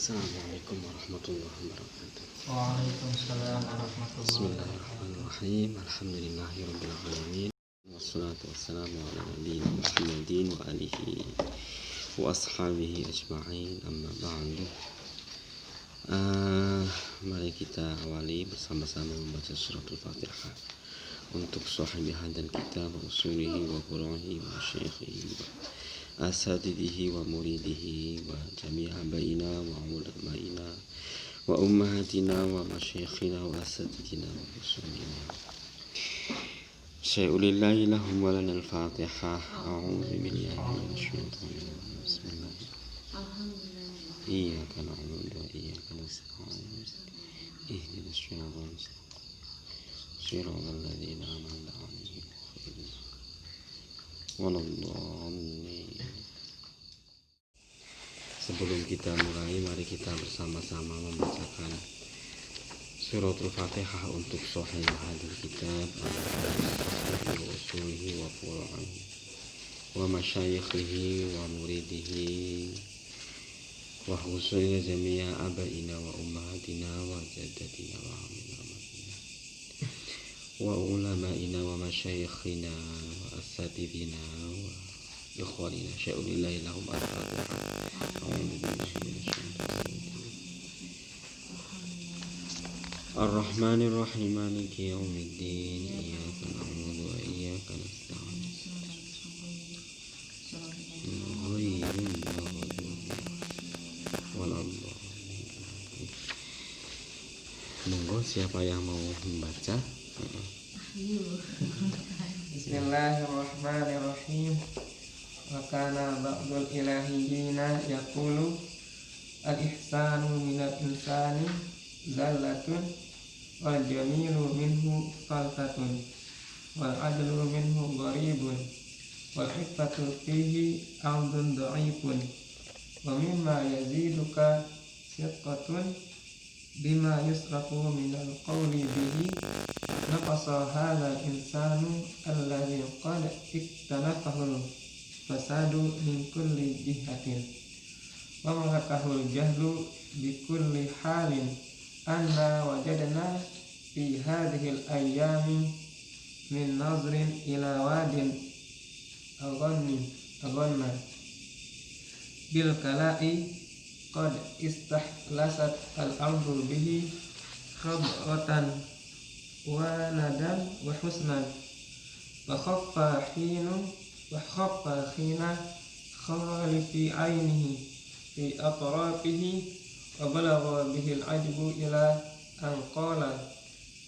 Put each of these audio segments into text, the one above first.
Assalamualaikum warahmatullahi wabarakatuh. Waalaikumsalam warahmatullahi wabarakatuh. Bismillahirrahmanirrahim. Alhamdulillahirabbil alamin. Wassalatu wassalamu ala nabiyyina Muhammadin wa alihi wa ashabihi ajma'in. Amma ba'du. Mari kita awali bersama-sama membaca suratul Fatihah untuk sahibi hadan kita wa usulihi wa furu'ihi wa syaikhihi wa asatidihi wa muridihi wa jami'a baina wa ulamaina wa ummahatina wa masyaikhina wa asatidina wa usulina. Syai'ulillahi lahum wa lana al-Fatihah. A'udzu billahi minasy syaithanir rajim. Bismillahirrahmanirrahim. Iyyaka na'budu wa iyyaka nasta'in. Ihdinas siratal mustaqim. Siratal ladzina an'amta 'alaihim ghairil waladdallin. Sebelum kita mulai, mari kita bersama-sama membacakan suratul Fatihah untuk sahih hadis kitab wa usulihi wa furu'ihi wa masyayikhihi wa muridihi wa husulina jami'a abaina wa ummahatina wa jaddatina wa aminatina wa ulamaina wa masyayikhina wa asatidina wa ikhwanina syai'ulillahi lahum al-Fatihah. Ar-Rahmanir Rahim Maliki Yaumiddin. Iyyaka na'budu wa iyyaka nasta'in. Ghairil maghdubi waladdallin. Monggo siapa yang mau membaca? Bismillahirrahmanirrahim. Wa kana ba'dul ilahiyina yaqulu al-ihsanu minal insani zallatun wal jamilu minhu faltatun wal adlu minhu gharibun wal hiffatu fihi amdun dha'ifun wa mimma yaziduka siqqatun bima yusrafu minal qawli bihi naqasa hadha al-insanu alladhi qad iktanafahul fasadu min kulli jihatin wa malakahul jahlu bi kulli halin anna wajadna fi hadhil ayyami min nazrin ila wadin aghanna bil kala'i qad istahlasat al-ardu bihi khab'atan wa nadan wa husnan wa khaffa khina khalifi ainihi fi atrafihi wa balagha bihi al-ajbu ila an qala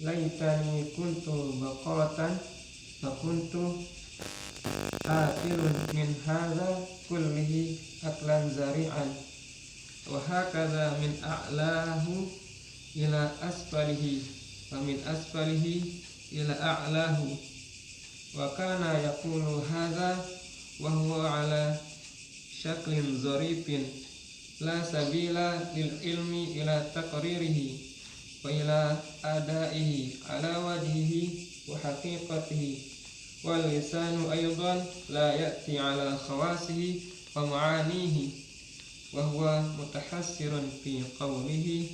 laitani kuntu baqaratan fa kuntu aakilun min hadha kullihi aklan zari'an wa hakadha min a'lahu ila asfalihi wa min asfalihi ila a'lahu wa kana yaqulu hadha wa huwa ala syaklin zarifin la sabila lil ilmi ila taqririhi wa ila adaihi ala wajhihi wa haqiqatihi wal lisanu aydan la ya'ti ala khawasihi wa ma'anihi wa huwa mutahassirun fi qawlihi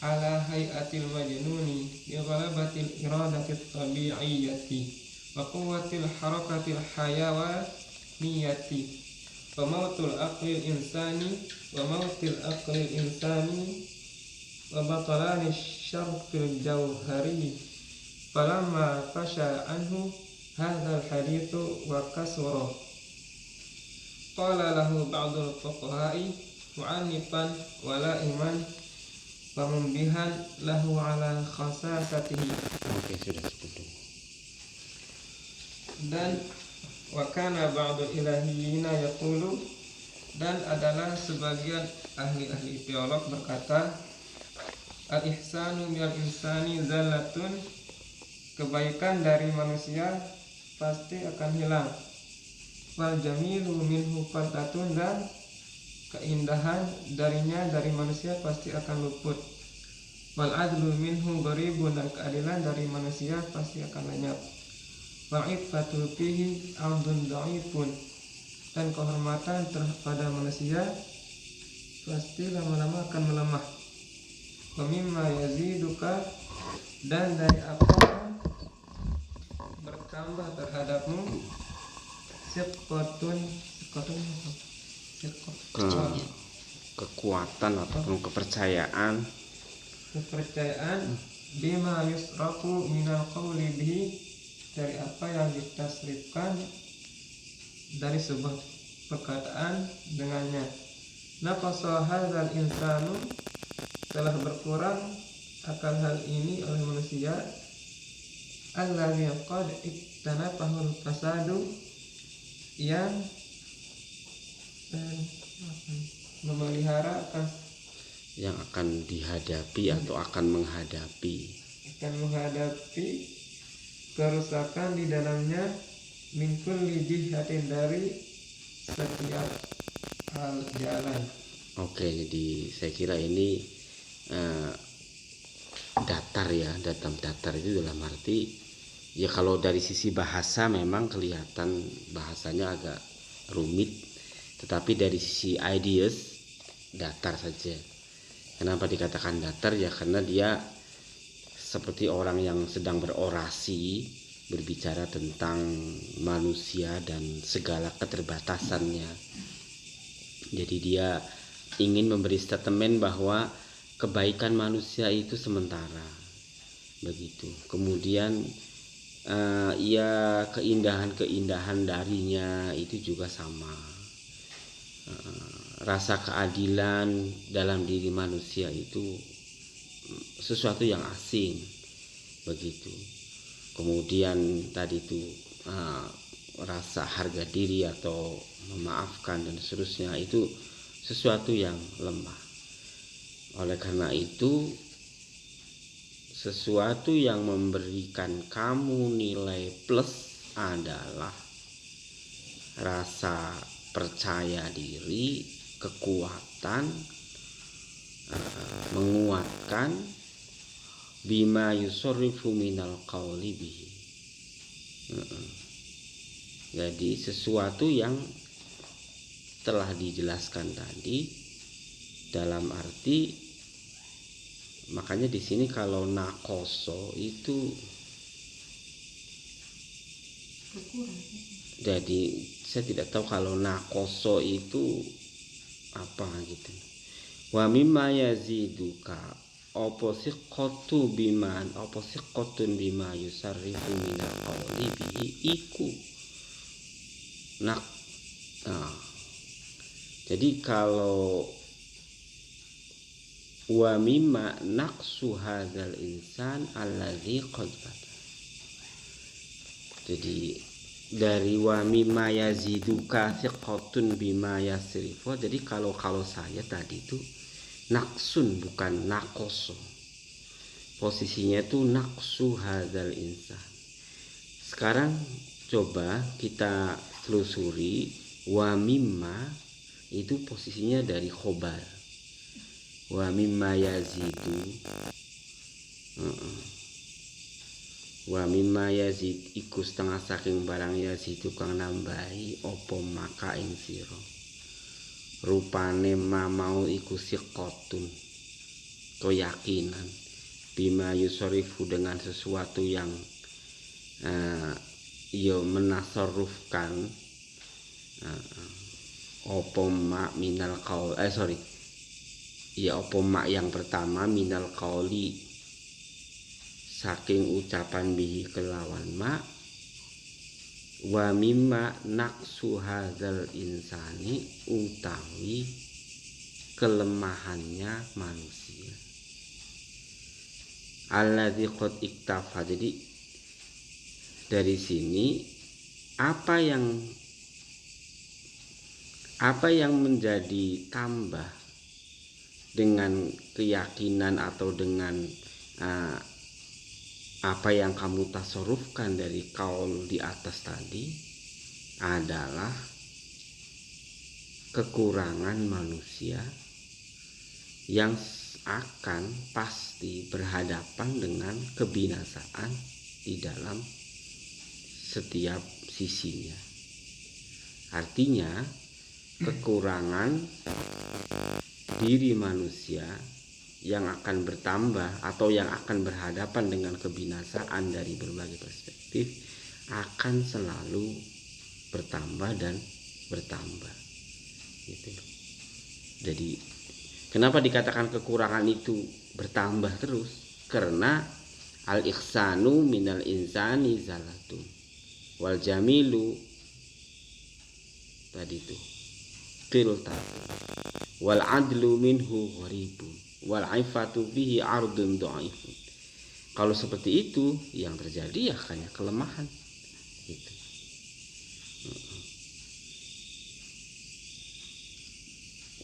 ala hay'atil majnuni bi ghalabatil iradatit tabi'iyyati wa quwwatil harakatil hayawaniyati wa mautul aqlil insani wa mautil aqlil insani wa batalani syarfil jauhari falamma fasha anhu hadzal hadithu wa kasura qala lahu ba'dul fuqaha'i mu'annifan wa la'iman wa mumbihan lahu ala khasasatihi. Oke, sudah cukup. Dan wa kana ba'dul ilahiyina yaqulu, dan adalah sebagian ahli-ahli teolog berkata, al-ihsanu minal insani zallatun, kebaikan dari manusia pasti akan hilang, wal jamilu minhu faltatun, dan keindahan darinya dari manusia pasti akan luput, wal adlu minhu gharibun, dan keadilan dari manusia pasti akan lenyap, wa iffatu fihi amdun dha'ifun, dan kehormatan terhadap manusia pasti lama-lama akan melemah. Wa mimma yaziduka, dan dari apa yang bertambah terhadapmu siqatun kekuatan ataupun kepercayaan bima yusrafu minal qawli bihi, dari apa yang ditasrifkan dari sebuah perkataan dengannya. Naqasa hadzal insanu, telah berkurang akan hal ini oleh manusia, alladzi qad iktanafahul fasadu, yang memelihara yang akan dihadapi atau akan menghadapi kerusakan di dalamnya, min kulli jihatin, dari setiap hal jalan. Oke, jadi saya kira ini datar ya, datar itu dalam arti ya, kalau dari sisi bahasa memang kelihatan bahasanya agak rumit, tetapi dari sisi ideas datar saja. Kenapa dikatakan datar? Ya karena dia seperti orang yang sedang berorasi, berbicara tentang manusia dan segala keterbatasannya. Jadi dia ingin memberi statement bahwa kebaikan manusia itu sementara, begitu. Kemudian ya keindahan darinya itu juga sama. Rasa keadilan dalam diri manusia itu sesuatu yang asing, begitu. Kemudian tadi itu rasa harga diri atau memaafkan dan seterusnya itu sesuatu yang lemah. Oleh karena itu, sesuatu yang memberikan kamu nilai plus adalah rasa percaya diri, kekuatan, menguatkan, bima yusarrifu minal qawli bihi. Jadi sesuatu yang telah dijelaskan tadi, dalam arti, makanya di sini kalau nakoso itu jadi saya tidak tahu kalau nakoso itu apa gitu. Wa mimma yaziduka, oposiqatu biman, oposiqatun bima yusarrifu minal qawli bihi iku nak. Jadi kalau wa mimma naqsu hadzal insan alladzi qad bata, jadi dari wa mimma yaziduka thiqatun bima yasrifu. Jadi kalau saya tadi itu naqsun bukan naqoso, posisinya itu naqsu hadzal insan. Sekarang coba kita telusuri, wa mimma itu posisinya dari khobar, wa mimma yazidu, wa mimma yazid iku setengah saking barang yazidu kang nambahi opo maka ing sira, rupane mau iku siqotun, keyakinan, bima yusorifu, dengan sesuatu yang menasarufkan opo mak minal qaul opo mak yang pertama minal qauli, saking ucapan bihi kelawan mak, wa mimma naqsu hadzal insani, utawi kelemahannya manusia, alladzi qad iktafa. Jadi dari sini apa yang menjadi tambah dengan keyakinan atau dengan apa yang kamu tasarufkan dari kaul di atas tadi adalah kekurangan manusia yang akan pasti berhadapan dengan kebinasaan di dalam setiap sisinya. Artinya kekurangan diri manusia yang akan bertambah atau yang akan berhadapan dengan kebinasaan dari berbagai perspektif akan selalu bertambah dan bertambah gitu. Jadi kenapa dikatakan kekurangan itu bertambah terus? Karena al-ihsanu minal insani zalatun wal jamilu tadi itu qiltatun wal adlu minhu gharibun wal aifatu bihi ardun dhaifun. Kalau seperti itu yang terjadi ya hanya kelemahan gitu.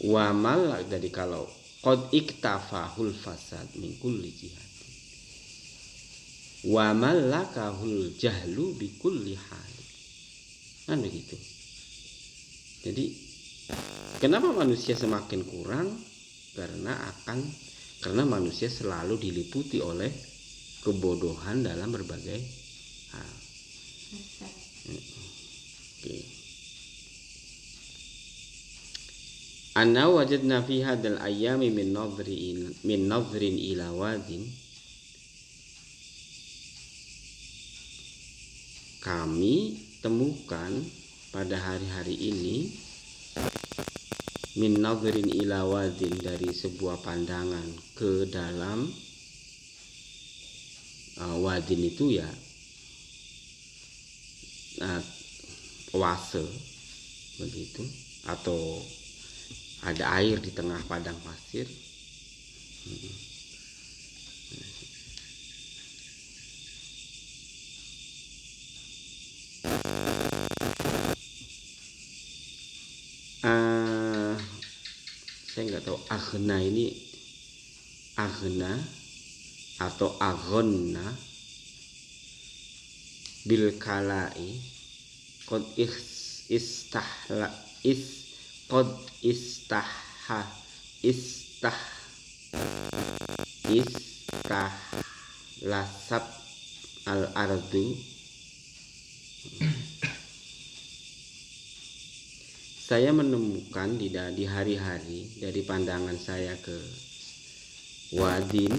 Wa mal, jadi kalau qad iktafahul fasad min kulli jihad wa malakahul jahlu bi kulli hal. Kan begitu. Jadi kenapa manusia semakin kurang? Karena manusia selalu diliputi oleh kebodohan dalam berbagai hal. Oke. Anna wajadna fi hadal ayami min nadhrin ila wadin. Kami temukan pada hari-hari ini min nadhrin ila wadin, dari sebuah pandangan ke dalam wadin itu ya oase begitu, atau ada air di tengah padang pasir. Saya nggak tahu aghna ini aghna atau aghonna bil kalai qad istahla qad istahlasat al ardu. Saya menemukan di hari-hari dari pandangan saya ke wadin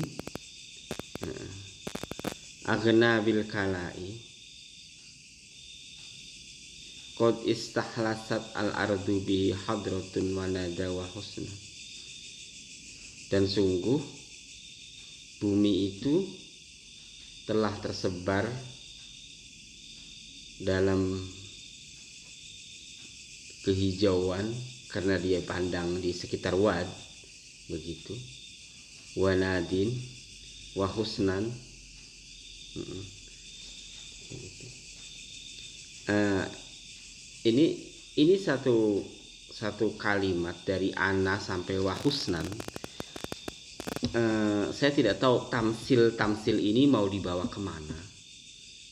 aghna bil kalai qad istahlasat al ardu bi hadratun wa nada wa husna. Dan sungguh bumi itu telah tersebar dalam kehijauan karena dia pandang di sekitar wad begitu, wanadin wahusnan. Ini satu kalimat dari ana sampai wahusnan. Saya tidak tahu tamsil ini mau dibawa kemana,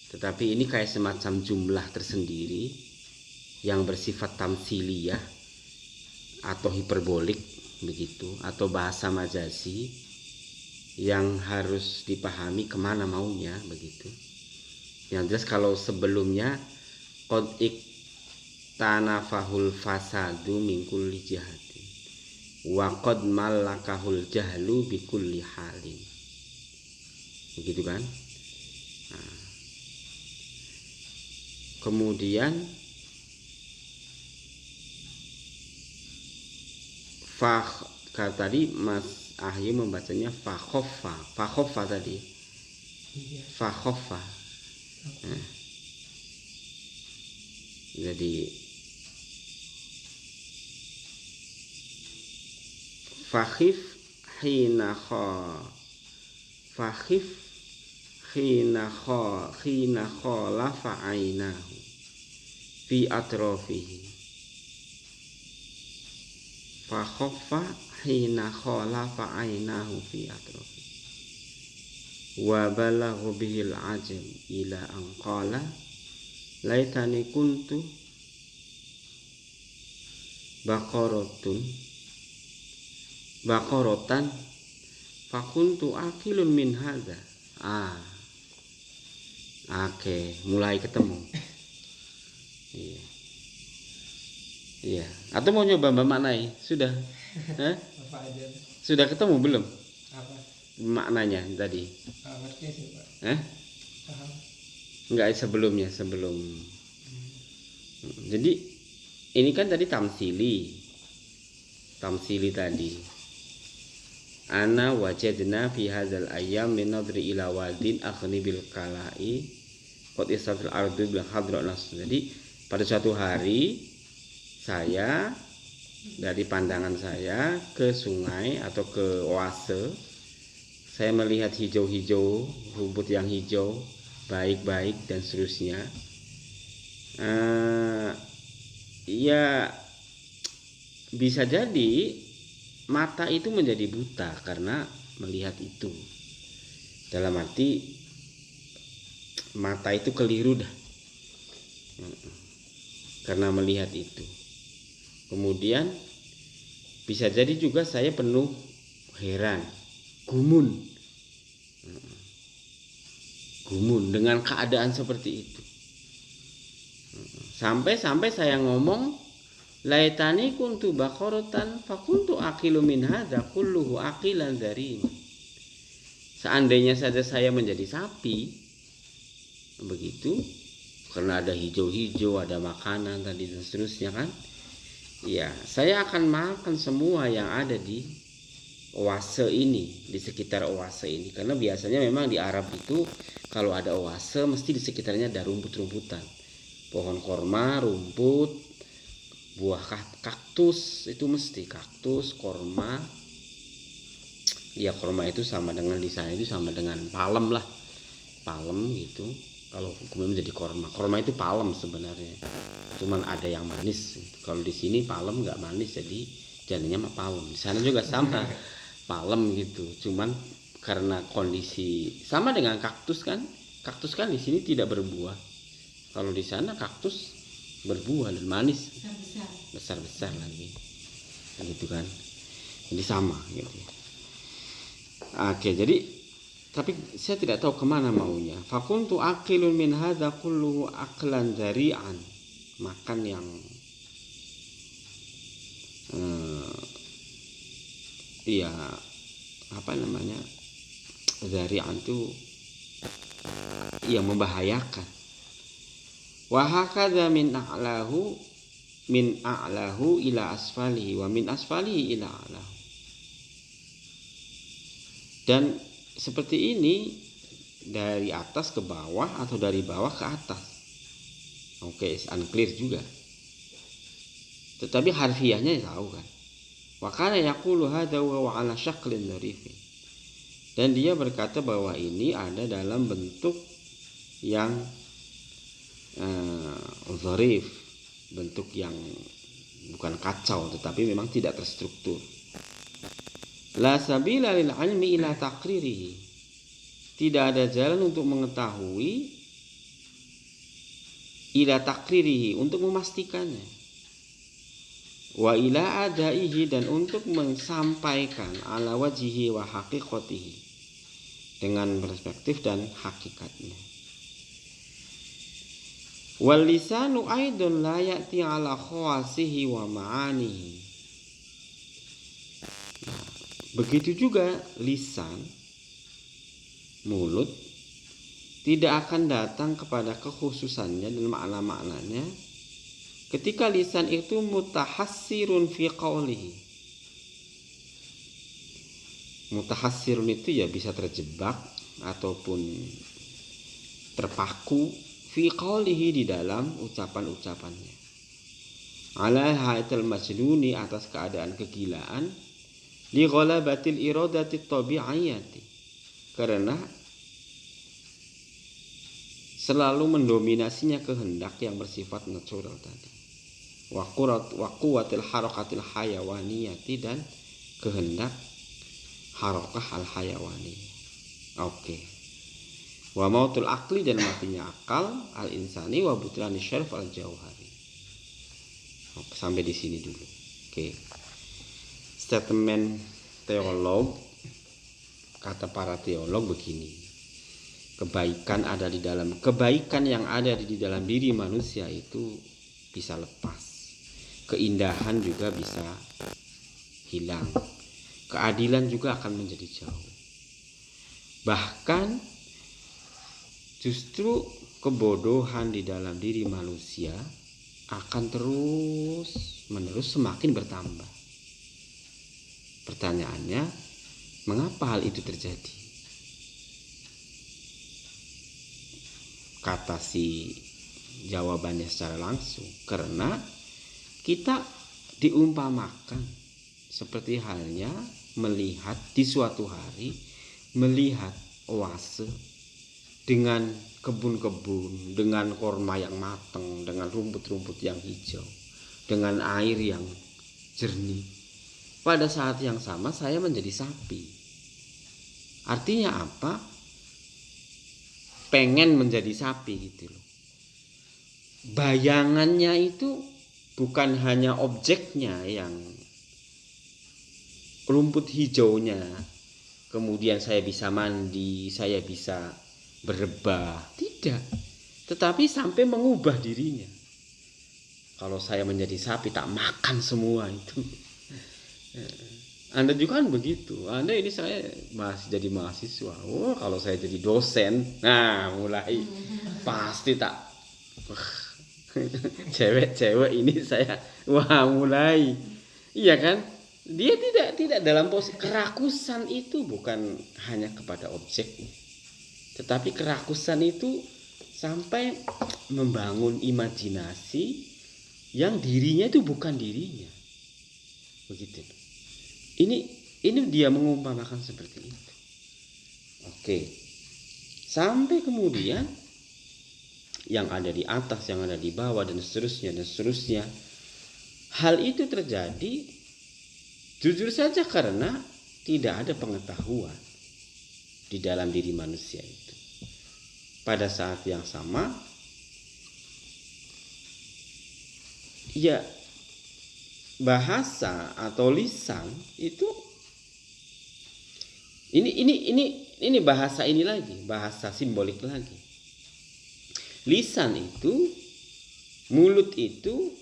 tetapi ini kayak semacam jumlah tersendiri yang bersifat tamsiliyah atau hiperbolik begitu, atau bahasa majazi yang harus dipahami kemana maunya begitu. Yang jelas kalau sebelumnya qad iktanafahul fasadu min kulli jihatin wa qad malakahul jahlu bi kulli halin, begitu kan. Nah, kemudian tadi Mas Ahyi membacanya fakhoffa tadi. Fakhoffa. Nah, jadi fakhif hina khalafa ainahu fi atrafihi. Fakhoffa hina khalafa ainahu fi atrafi wa balagha bihil ajab ila an qala laitani kuntu baqaratan fakuntu akilun min hadza. Oke, mulai ketemu. Iya. Iya. Atau mau nyoba memaknai? Sudah? Hah? Apa aja? Sudah ketemu belum Apa? maknanya tadi? Ngerti sih Pak. Paham. Enggak, sebelum. Jadi ini kan tadi tamsili tadi. Ana wajadna fi hadzal ayyam min nadri ila wadin akhni bil kalai qad istatil ardu bil hadra nas. Jadi pada suatu hari saya dari pandangan saya ke sungai atau ke oase, saya melihat hijau-hijau, rumput yang hijau, baik-baik dan seterusnya. Ya bisa jadi mata itu menjadi buta karena melihat itu. Dalam arti mata itu keliru dah karena melihat itu. Kemudian bisa jadi juga saya penuh heran, gumun dengan keadaan seperti itu. Sampai saya ngomong, laitani kuntu baqaratan fakuntu aqilu min hadza kulluhu aqilan dzarima. Seandainya saja saya menjadi sapi, begitu, karena ada hijau-hijau, ada makanan tadi dan seterusnya kan, ya saya akan makan semua yang ada di oase ini, di sekitar oase ini. Karena biasanya memang di Arab itu kalau ada oase mesti di sekitarnya ada rumput-rumputan, pohon korma, rumput, buah kaktus, itu mesti kaktus, korma. Ya korma itu sama dengan di sana itu sama dengan palem lah, palem gitu. Kalau hukumnya menjadi korma, korma itu palem sebenarnya, cuman ada yang manis. Kalau di sini palem nggak manis, jadi jadinya mah palem. Di sana juga sama palem gitu, cuman karena kondisi sama dengan kaktus kan di sini tidak berbuah. Kalau di sana kaktus berbuah dan manis, besar lagi, gitu kan. Jadi sama gitu. Oke, jadi tapi saya tidak tahu kemana maunya. Fakuntu akilun min hadza kulluhu aklan dzari'an, makan yang iya apa namanya, dzari'an itu ya membahayakan. Wa hakadza min a'lahu ila asfalihi wa min asfalihi ila a'lahu. Dan seperti ini dari atas ke bawah atau dari bawah ke atas. Oke, unclear juga. Tetapi harfiahnya tahu kan. Wa kana yaqulu hadza wa ala syaklin dzarifin. Dan dia berkata bahwa ini ada dalam bentuk yang dzarif, bentuk yang bukan kacau tetapi memang tidak terstruktur. La sabila lil ilmi ila taqririhi. Tidak ada jalan untuk mengetahui, ila taqririhi, untuk memastikannya. Wa ila adaihi, dan untuk menyampaikan ala wajihi wa haqiqatihi, dengan perspektif dan hakikatnya. Wal lisanu aidun la ya'ti ala khawasihi wa ma'anihi. Begitu juga lisan, mulut, tidak akan datang kepada kekhususannya dan makna-maknanya ketika lisan itu mutahassirun fi qawlihi. Mutahassirun itu ya bisa terjebak ataupun terpaku fi qawlihi, di dalam ucapan-ucapannya. Ala hayatul majnuni, atas keadaan kegilaan, li ghalabatil iradati tabi'iyati, karena selalu mendominasinya kehendak yang bersifat natural tadi. Wa quwwatil harakatil hayawaniyati, dan kehendak harakah al hayawani. Oke. Wa mautul akli, dan matinya akal al insani, wa butlani syarf al jauhari. Oke, sampai di sini dulu. Oke. Statement teolog, kata para teolog begini: kebaikan yang ada di dalam diri manusia itu bisa lepas, keindahan juga bisa hilang, keadilan juga akan menjadi jauh. Bahkan justru kebodohan di dalam diri manusia akan terus menerus semakin bertambah. Pertanyaannya, mengapa hal itu terjadi? Kata si jawabannya secara langsung, karena kita diumpamakan seperti halnya melihat di suatu hari, melihat oase dengan kebun-kebun, dengan korma yang matang, dengan rumput-rumput yang hijau, dengan air yang jernih. Pada saat yang sama saya menjadi sapi. Artinya apa? Pengen menjadi sapi gitu loh. Bayangannya itu bukan hanya objeknya yang rumput hijaunya, kemudian saya bisa mandi, saya bisa berebah, tidak, tetapi sampai mengubah dirinya. Kalau saya menjadi sapi tak makan semua itu. Anda juga kan begitu. Anda ini saya masih jadi mahasiswa. Oh, kalau saya jadi dosen, nah mulai pasti tak. Cewek-cewek ini saya mulai. Iya kan? Dia tidak dalam posisi kerakusan itu bukan hanya kepada objeknya. Tetapi kerakusan itu sampai membangun imajinasi yang dirinya itu bukan dirinya. Begitu. Ini dia mengumpamakan seperti itu. Oke. Sampai kemudian yang ada di atas, yang ada di bawah dan seterusnya dan seterusnya. Hal itu terjadi jujur saja karena tidak ada pengetahuan di dalam diri manusia itu. Pada saat yang sama, ya bahasa atau lisan itu ini bahasa ini lagi, bahasa simbolik lagi. Lisan itu, mulut itu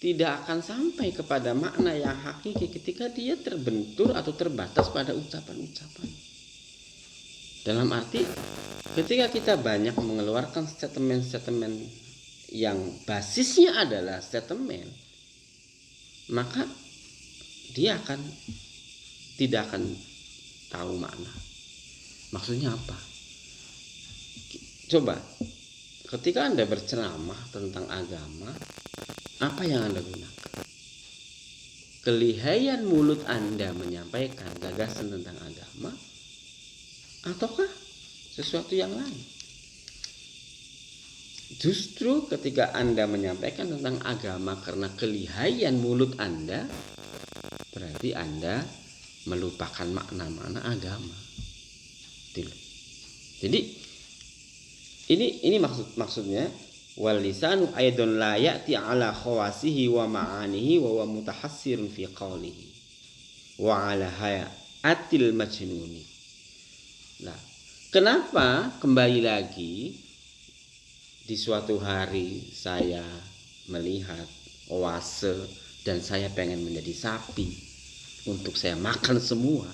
tidak akan sampai kepada makna yang hakiki ketika dia terbentur atau terbatas pada ucapan-ucapan. Dalam arti ketika kita banyak mengeluarkan statement-statement yang basisnya adalah statement, maka dia tidak akan tahu makna. Maksudnya apa? Coba, ketika Anda berceramah tentang agama, apa yang Anda gunakan? Kelihayan mulut Anda menyampaikan gagasan tentang agama, ataukah sesuatu yang lain? Justru ketika Anda menyampaikan tentang agama karena kelihayan mulut Anda, berarti Anda melupakan makna-makna agama. Jadi ini maksudnya wal lisanu aidon la ya'ti ala khawasihi wa ma'anihi wa mutahassirun fi qawlihi wa ala hayatil majnuni. Nah, kenapa kembali lagi di suatu hari saya melihat oase dan saya pengen menjadi sapi untuk saya makan semua?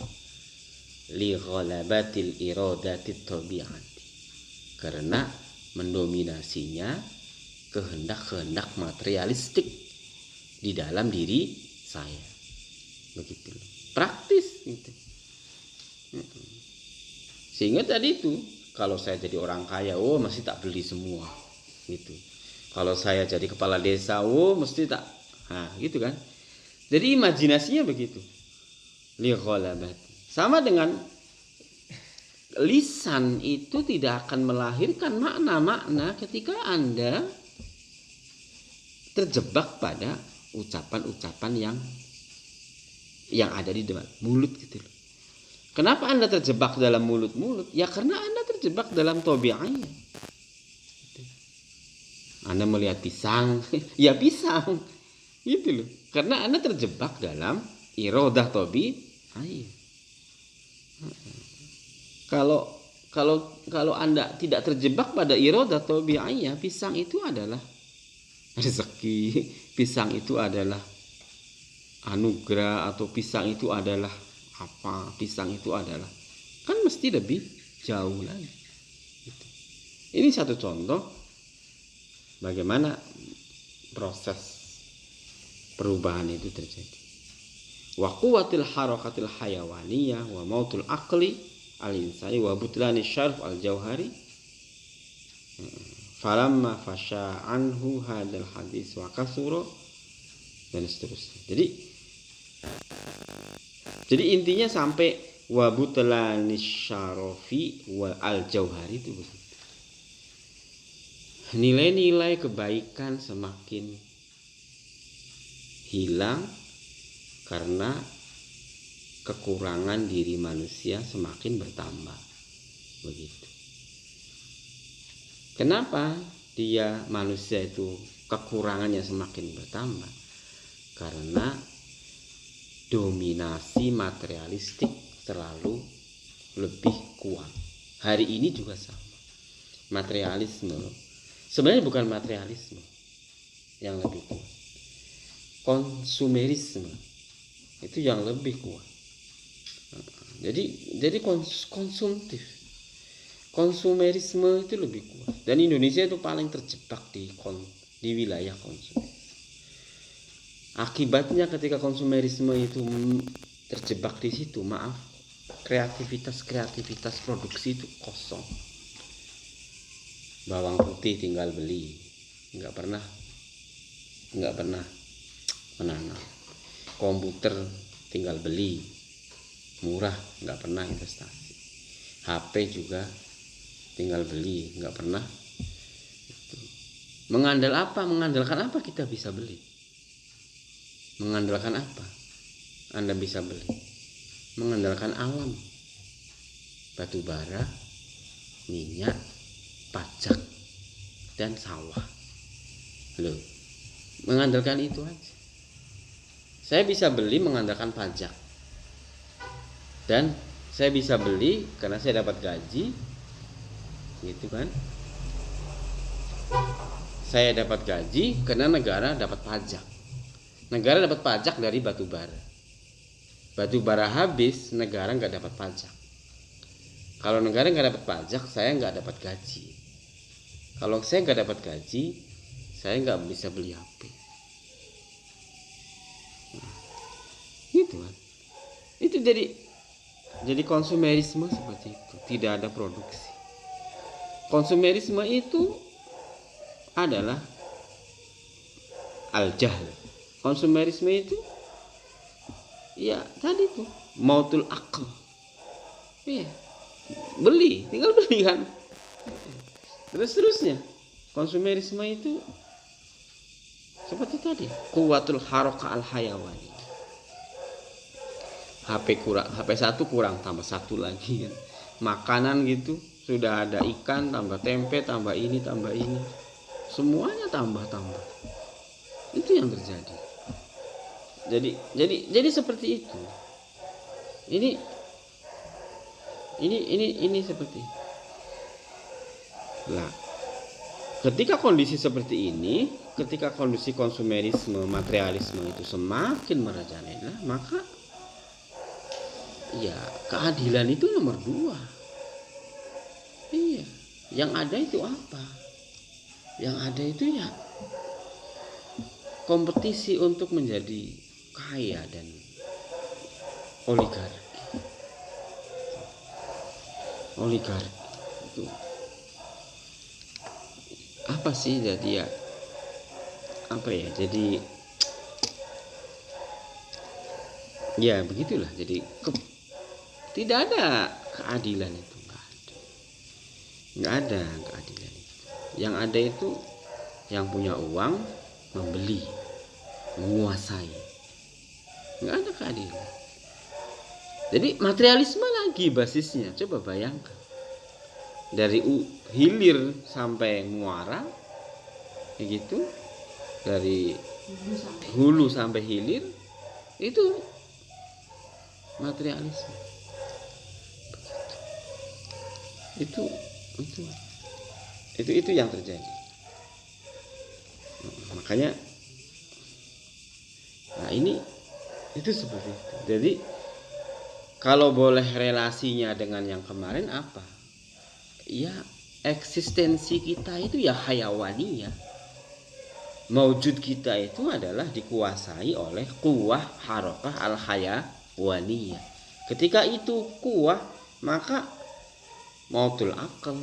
Li ghalabatil iradatit tabi'ati. Karena mendominasinya kehendak-kehendak materialistik di dalam diri saya. Begitu. Praktis gitu. Sehingga tadi itu, kalau saya jadi orang kaya, mesti tak beli semua, gitu. Kalau saya jadi kepala desa, mesti tak, gitu kan. Jadi imajinasinya begitu. Sama dengan lisan itu tidak akan melahirkan makna-makna ketika Anda terjebak pada ucapan-ucapan yang ada di dalam mulut gitu loh. Kenapa Anda terjebak dalam mulut-mulut? Ya karena Anda terjebak dalam tabiatnya. Anda melihat pisang, ya pisang. Gitu loh. Karena Anda terjebak dalam iradah tabi'iyah. Kalau Anda tidak terjebak pada iradah tabi'iyah, pisang itu adalah rezeki, pisang itu adalah anugerah, atau pisang itu adalah apa, pisang itu adalah, kan mesti lebih jauh lagi. Ini satu contoh bagaimana proses perubahan itu terjadi. Wa quwwatil harakatil hayawaniyah wa mautul aqli al-insani wa butlani syarf al-jauhari falamma fasha anhu hadal hadis wa kasura, dan seterusnya. Jadi intinya sampai wa butlani syarafi wa al-jauhari itu begitu. Nilai-nilai kebaikan semakin hilang karena kekurangan diri manusia semakin bertambah. Begitu. Kenapa dia manusia itu kekurangannya semakin bertambah? Karena dominasi materialistik terlalu lebih kuat. Hari ini juga sama. Materialisme sebenarnya bukan materialisme yang lebih kuat. Konsumerisme itu yang lebih kuat. Jadi konsumtif. Konsumerisme itu lebih kuat. Dan Indonesia itu paling terjebak di wilayah konsum. Akibatnya ketika konsumerisme itu terjebak di situ, maaf, kreativitas produksi itu kosong. Bawang putih tinggal beli, nggak pernah menanam. Komputer tinggal beli, murah, nggak pernah investasi. HP juga tinggal beli, nggak pernah. Mengandalkan apa kita bisa beli? Mengandalkan apa Anda bisa beli? Mengandalkan alam, batu bara, minyak, pajak, dan sawah. Loh, mengandalkan itu aja. Saya bisa beli mengandalkan pajak, dan saya bisa beli karena saya dapat gaji, gitu kan? Saya dapat gaji karena negara dapat pajak. Negara dapat pajak dari batu bara. Batu bara habis, negara nggak dapat pajak. Kalau negara nggak dapat pajak, saya nggak dapat gaji. Kalau saya nggak dapat gaji, saya nggak bisa beli HP. Gitu kan? Itu jadi konsumerisme seperti itu. Tidak ada produksi. Konsumerisme itu adalah al-jahl. Konsumerisme itu ya tadi tuh mautul akal. Iya. Beli, tinggal beli kan. Terusnya konsumerisme itu seperti tadi, kuwatul haraka al hayawani. HP 1 kurang, tambah 1 lagi kan. Makanan gitu, sudah ada ikan, tambah tempe, tambah ini, semuanya tambah. Itu yang terjadi. Jadi seperti itu. Ini seperti itu. Nah, ketika kondisi seperti ini, ketika kondisi konsumerisme, materialisme itu semakin merajalela, maka ya keadilan itu nomor 2. Iya, yang ada itu apa? Yang ada itu ya kompetisi untuk menjadi kaya dan oligarki itu apa sih? Jadi ya apa ya, jadi ya begitulah. Jadi tidak ada keadilan itu, nggak ada keadilan itu. Yang ada itu yang punya uang membeli, menguasai. Nggak ada keadilan. Jadi materialisme lagi basisnya. Coba bayangkan, dari hilir sampai muara, kayak gitu, dari hulu sampai hilir, itu materialisme. Itu yang terjadi. Makanya nah ini itu seperti itu. Jadi kalau boleh relasinya dengan yang kemarin apa? Ya eksistensi kita itu ya hayawaniyah. Maujud kita itu adalah dikuasai oleh kuwah harokah al-hayawaniyah. Ketika itu kuwah, maka mautul akal,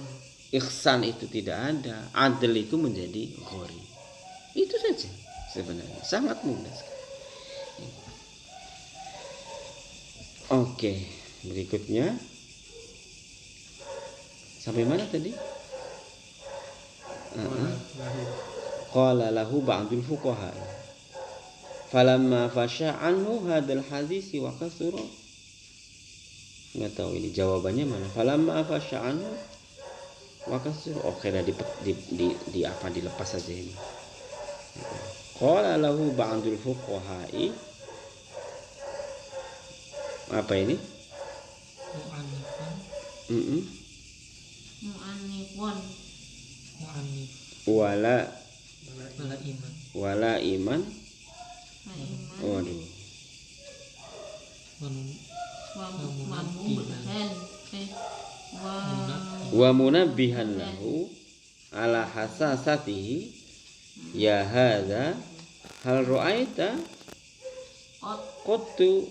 ihsan itu tidak ada, adil itu menjadi ghori. Itu saja sebenarnya, sangat mudah sekali. Oke, berikutnya sampai mana tadi? Qala lahu ba'dul fuqaha falamma fasha anhu hadzal hadits wa kasura. Enggak tahu ini jawabannya mana. Falamma fasha anhu wa kasura. Oke, di apa dilepas saja ini. Qala lahu ba'dul fuqaha. Apa ini? Mu'annifun. Wala iman. Waduh. Wa munabbihan lahu ala hasasatihi ya hadza hal ra'aita qattu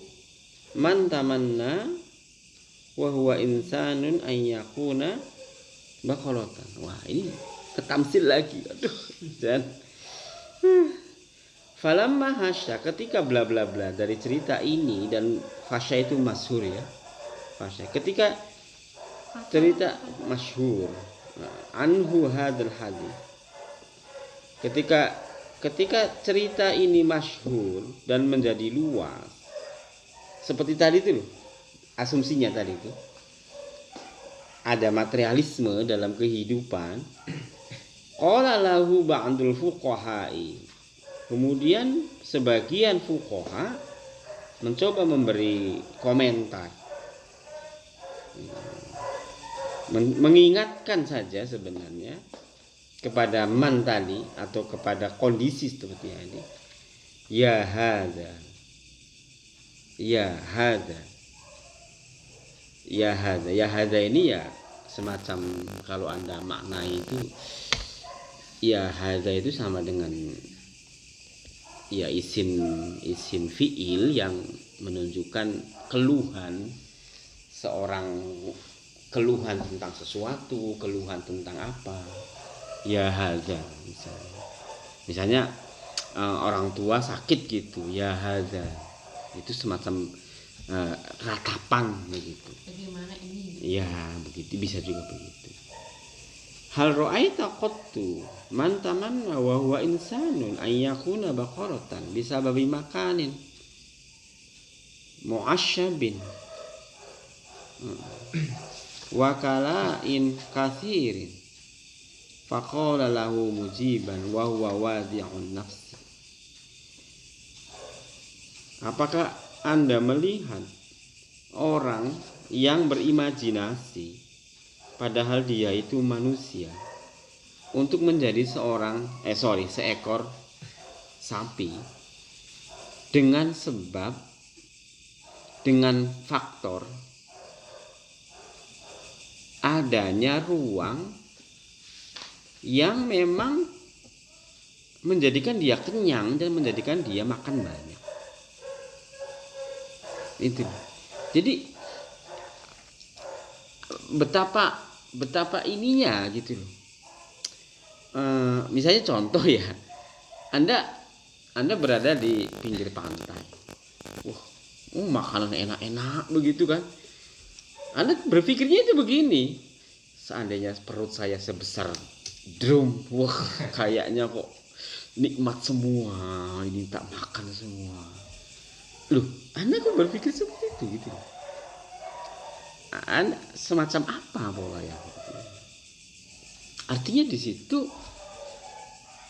man tamanna wa huwa insanun an yakuna baqaratan. Wah, ini ketamsil lagi. Aduh. Dan falamma hasya, ketika bla bla bla dari cerita ini, dan fasya itu masyhur ya. Fasya ketika cerita masyhur anhu hadzal hadis. Ketika cerita ini masyhur dan menjadi luas, seperti tadi itu loh, asumsinya tadi itu ada materialisme dalam kehidupan. Qala lahu ba'dul fuqaha'i. Kemudian sebagian fuqaha mencoba memberi komentar, mengingatkan saja sebenarnya kepada man tadi atau kepada kondisi seperti ini. Ya hadza, ya hadza, ya hadza, ya hadza ini ya semacam kalau Anda maknai itu ya hadza itu sama dengan ya isim fiil yang menunjukkan keluhan seorang, keluhan tentang sesuatu, keluhan tentang apa. Ya hadza misalnya orang tua sakit gitu, ya hadza itu semacam ratapan begitu. Bagaimana ini? Ya begitu, bisa juga begitu. Hal ra'aita qattu man tamanna wa huwa insanun an yakuna baqaratan bisababi makanin mu'asyabin wa kala'in kathirin faqala lahu mujiban wa huwa wadi'un nafsi. Apakah Anda melihat orang yang berimajinasi padahal dia itu manusia untuk menjadi seekor sapi dengan faktor adanya ruang yang memang menjadikan dia kenyang dan menjadikan dia makan banyak. Itu. Jadi betapa ininya gitu loh. Misalnya contoh ya, Anda berada di pinggir pantai. Makanan enak-enak begitu kan. Anda berpikirnya itu begini, seandainya perut saya sebesar drum, kayaknya kok nikmat semua, ini tak makan semua. Loh, Anda kok berpikir seperti itu gitu loh. Anda semacam apa pola yang artinya di situ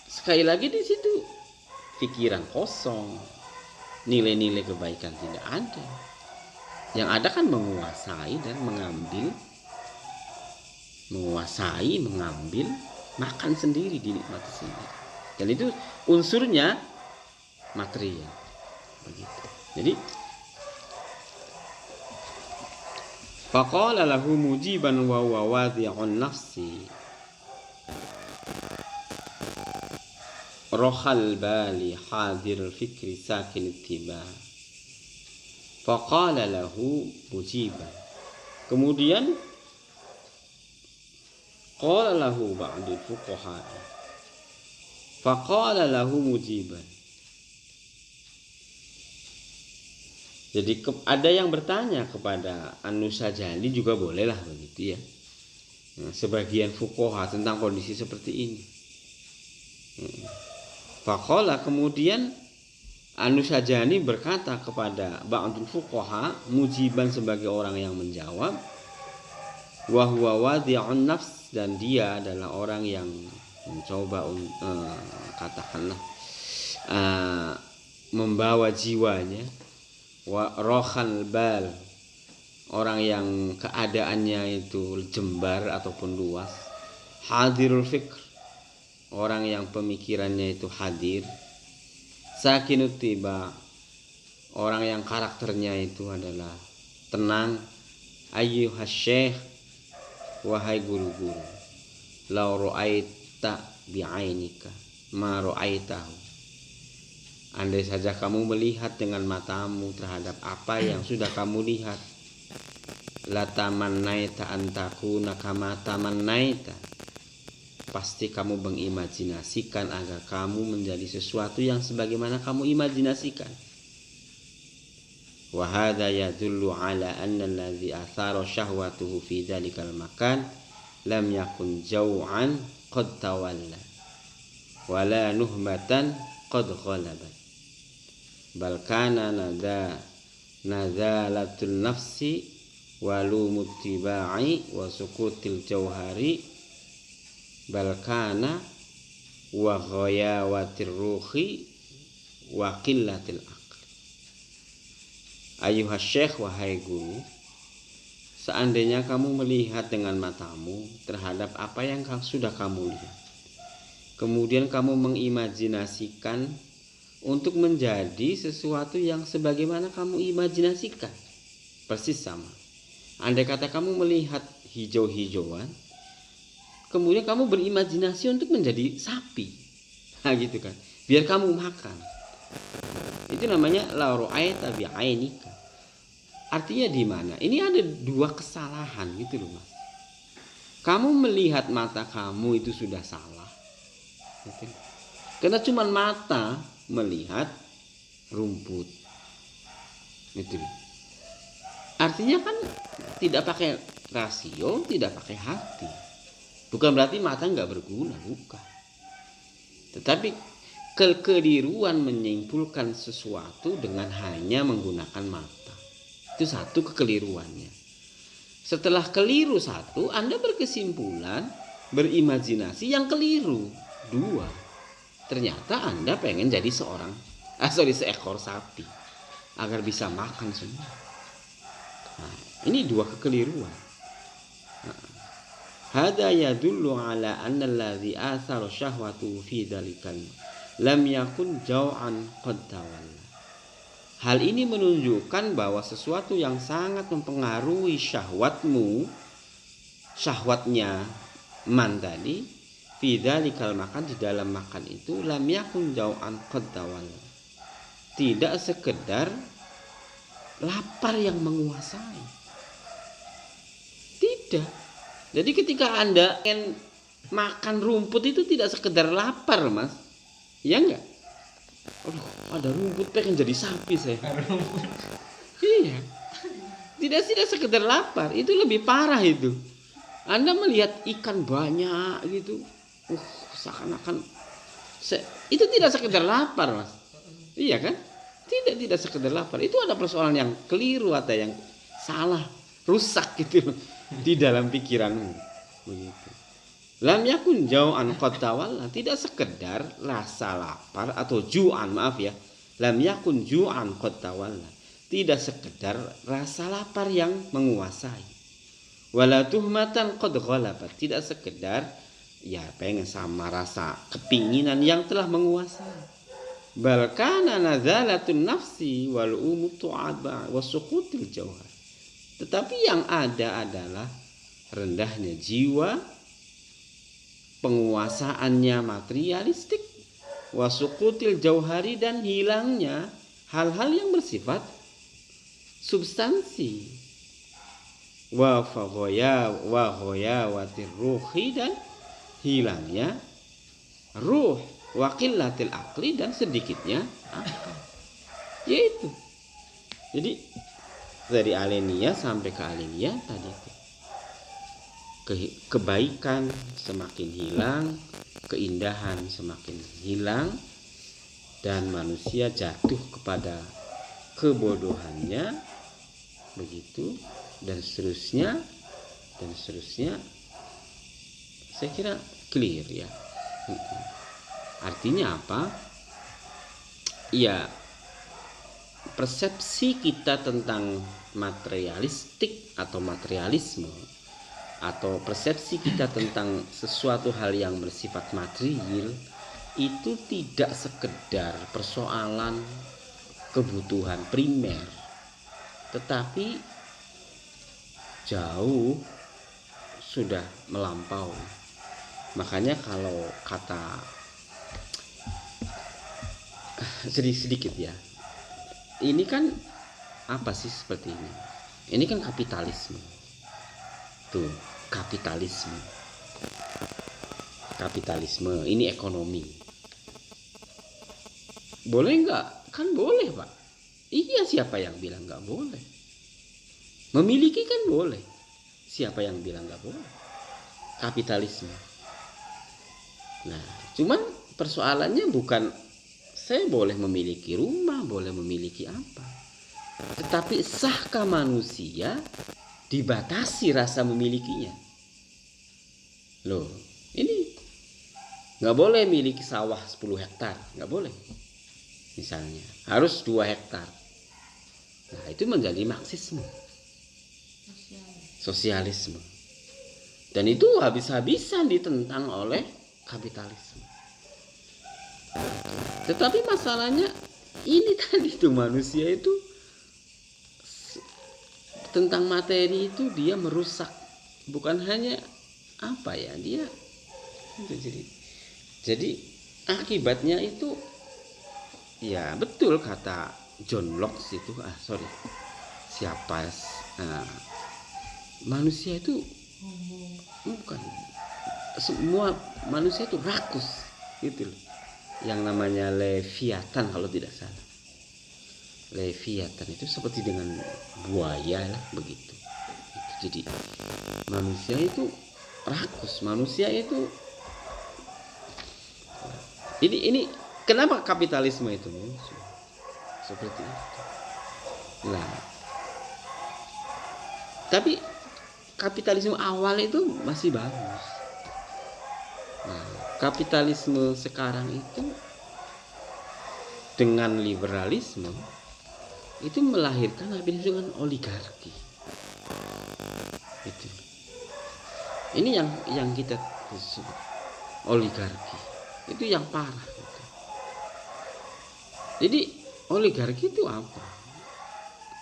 sekali lagi di situ pikiran kosong, nilai-nilai kebaikan tidak ada. Yang ada kan menguasai dan mengambil, makan sendiri, dinikmati sendiri. Dan itu unsurnya material. Begitu. Jadi faqala lahu mujiban wa huwa wadhi'un nafsi rohal bali hadir fikri sakin ittiba. Faqala lahu mujiban. Kemudian qala lahu ba'du fuqaha. Faqala lahu mujiban. Jadi ada yang bertanya kepada An-Nusajani juga bolehlah begitu ya. Nah, sebagian fuqaha tentang kondisi seperti ini. Faqala, kemudian An-Nusajani berkata kepada ba'dul fuqaha, mujiban sebagai orang yang menjawab, wa huwa wadhi'un nafs, dan dia adalah orang yang mencoba katakanlah membawa jiwanya, wa rohal bal, orang yang keadaannya itu jembar ataupun luas, hadirul fikr, orang yang pemikirannya itu hadir, sakinut tiba, orang yang karakternya itu adalah tenang, ayyuhas syekh, wahai guru-guru, lau ra'aita bi'ainika ma ra'aitahu, andai saja kamu melihat dengan matamu terhadap apa yang sudah kamu lihat, la tamannaita antakuna kama tamannaita, pasti kamu mengimajinasikan agar kamu menjadi sesuatu yang sebagaimana kamu imajinasikan. Wa hadza yadullu ala anna alladhi athara syahwatuhu fi dzalikal makan lam yakun jau'an qad tawalla wala nuhmatan qad ghalabat, bal kana nadalatul nafsi walumut tibai wa sukutil jauhari, bal kana wa ghayawatir ruhi wa qillatil aql. Ayuhas syekh, wahai guru, seandainya kamu melihat dengan matamu terhadap apa yang sudah kamu lihat, kemudian kamu mengimajinasikan untuk menjadi sesuatu yang sebagaimana kamu imajinasikan, persis sama. Andai kata kamu melihat hijau-hijauan, kemudian kamu berimajinasi untuk menjadi sapi, nah gitu kan, biar kamu makan. Itu namanya la ra'aita bi'ainika. Artinya di mana? Ini ada dua kesalahan gitu loh Mas. Kamu melihat mata kamu itu sudah salah, gitu. Karena cuma mata melihat rumput, gitu loh. Artinya kan tidak pakai rasio, tidak pakai hati. Bukan berarti mata nggak berguna, bukan. Tetapi kekeliruan menyimpulkan sesuatu dengan hanya menggunakan mata, itu satu kekeliruannya. Setelah keliru satu, Anda berkesimpulan, berimajinasi yang keliru. Dua, ternyata Anda pengen jadi seekor sapi agar bisa makan semua. Nah, ini dua kekeliruan. Hada yadullu ala anna alladhi athara syahwatu fi dzalikal lam yakun jau'an qad tawalla. Hal ini menunjukkan bahwa sesuatu yang sangat mempengaruhi syahwatnya man tadi, fi dzalikal makan, di dalam makan itu, lam yakun jau'an qad tawalla, tidak sekedar lapar yang menguasai. Tidak. Jadi ketika Anda ingin makan rumput itu tidak sekedar lapar, Mas. Iya enggak? Aduh, ada rumput, pengen jadi sapi saya. Iya. Tidak sekedar lapar, itu lebih parah itu. Anda melihat ikan banyak gitu, seakan-akan itu tidak sekedar lapar, Mas. Iya kan? Tidak sekedar lapar. Itu ada persoalan yang keliru atau yang salah, rusak gitu di dalam pikiranmu. Begitu. Lam yakun jau'an qad tawalla, tidak sekedar rasa lapar atau ju'an, maaf ya. Lam yakun ju'an qad tawalla, tidak sekedar rasa lapar yang menguasai. Wala tuhmatan qad ghalabat, tidak sekedar ya pengen sama rasa kepinginan yang telah menguasai. Bal kana nazalatun nafsi wal umutu aba wasuqutil jauhar. Tetapi yang ada adalah rendahnya jiwa, penguasaannya materialistik, wasuqutil jauhari, dan hilangnya hal-hal yang bersifat substansi, wa ghayawatir ruhi, dan hilangnya ruh, wa qillatil aqli, dan sedikitnya akal. Yaitu. Jadi dari alenia sampai ke alenia tadi itu. Kebaikan semakin hilang, keindahan semakin hilang, dan manusia jatuh kepada kebodohannya, begitu, dan seterusnya. Saya kira clear ya. Artinya apa? Ya, persepsi kita tentang materialistik atau materialisme, atau persepsi kita tentang sesuatu hal yang bersifat material, itu tidak sekedar persoalan kebutuhan primer, tetapi jauh sudah melampaui. Makanya kalau kata sedikit ya, ini kan apa sih seperti ini? Ini kan kapitalisme. Tuh, kapitalisme ini ekonomi. Boleh nggak? Kan boleh, Pak. Iya, siapa yang bilang nggak boleh? Memiliki kan boleh. Siapa yang bilang nggak boleh? Kapitalisme. Nah, cuman persoalannya bukan saya boleh memiliki rumah, boleh memiliki apa, tetapi sahkah manusia dibatasi rasa memilikinya? Loh, ini nggak boleh miliki sawah 10 hektar, nggak boleh. Misalnya harus 2 hektar. Nah, itu menjadi marxisme, sosialisme, dan itu habis-habisan ditentang oleh kapitalisme. Tetapi masalahnya ini tadi tuh, manusia itu tentang materi itu dia merusak, bukan hanya apa ya, dia jadi akibatnya itu ya betul kata John Locke itu, manusia itu bukan semua manusia itu rakus gitu loh, yang namanya Leviathan kalau tidak salah. Leviathan itu seperti dengan buaya lah begitu. Jadi manusia itu rakus, manusia itu ini kenapa kapitalisme itu muncul seperti itu. Nah, tapi kapitalisme awal itu masih bagus. Nah, kapitalisme sekarang itu dengan liberalisme itu melahirkan dengan oligarki. Itu. Ini yang kita sebut oligarki. Itu yang parah. Gitu. Jadi oligarki itu apa?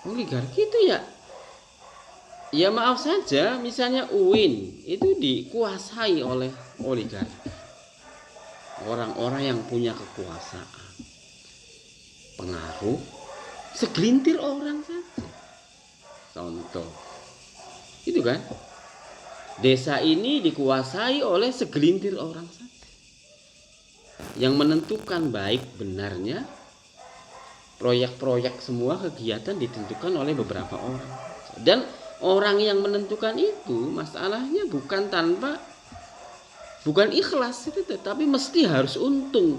Oligarki itu ya maaf saja, misalnya UIN itu dikuasai oleh oligarki. Orang-orang yang punya kekuasaan, pengaruh, segelintir orang saja. Contoh, itu kan, desa ini dikuasai oleh segelintir orang saja. Yang menentukan baik benarnya proyek-proyek, semua kegiatan ditentukan oleh beberapa orang. Dan orang yang menentukan itu masalahnya bukan ikhlas itu, tetapi mesti harus untung.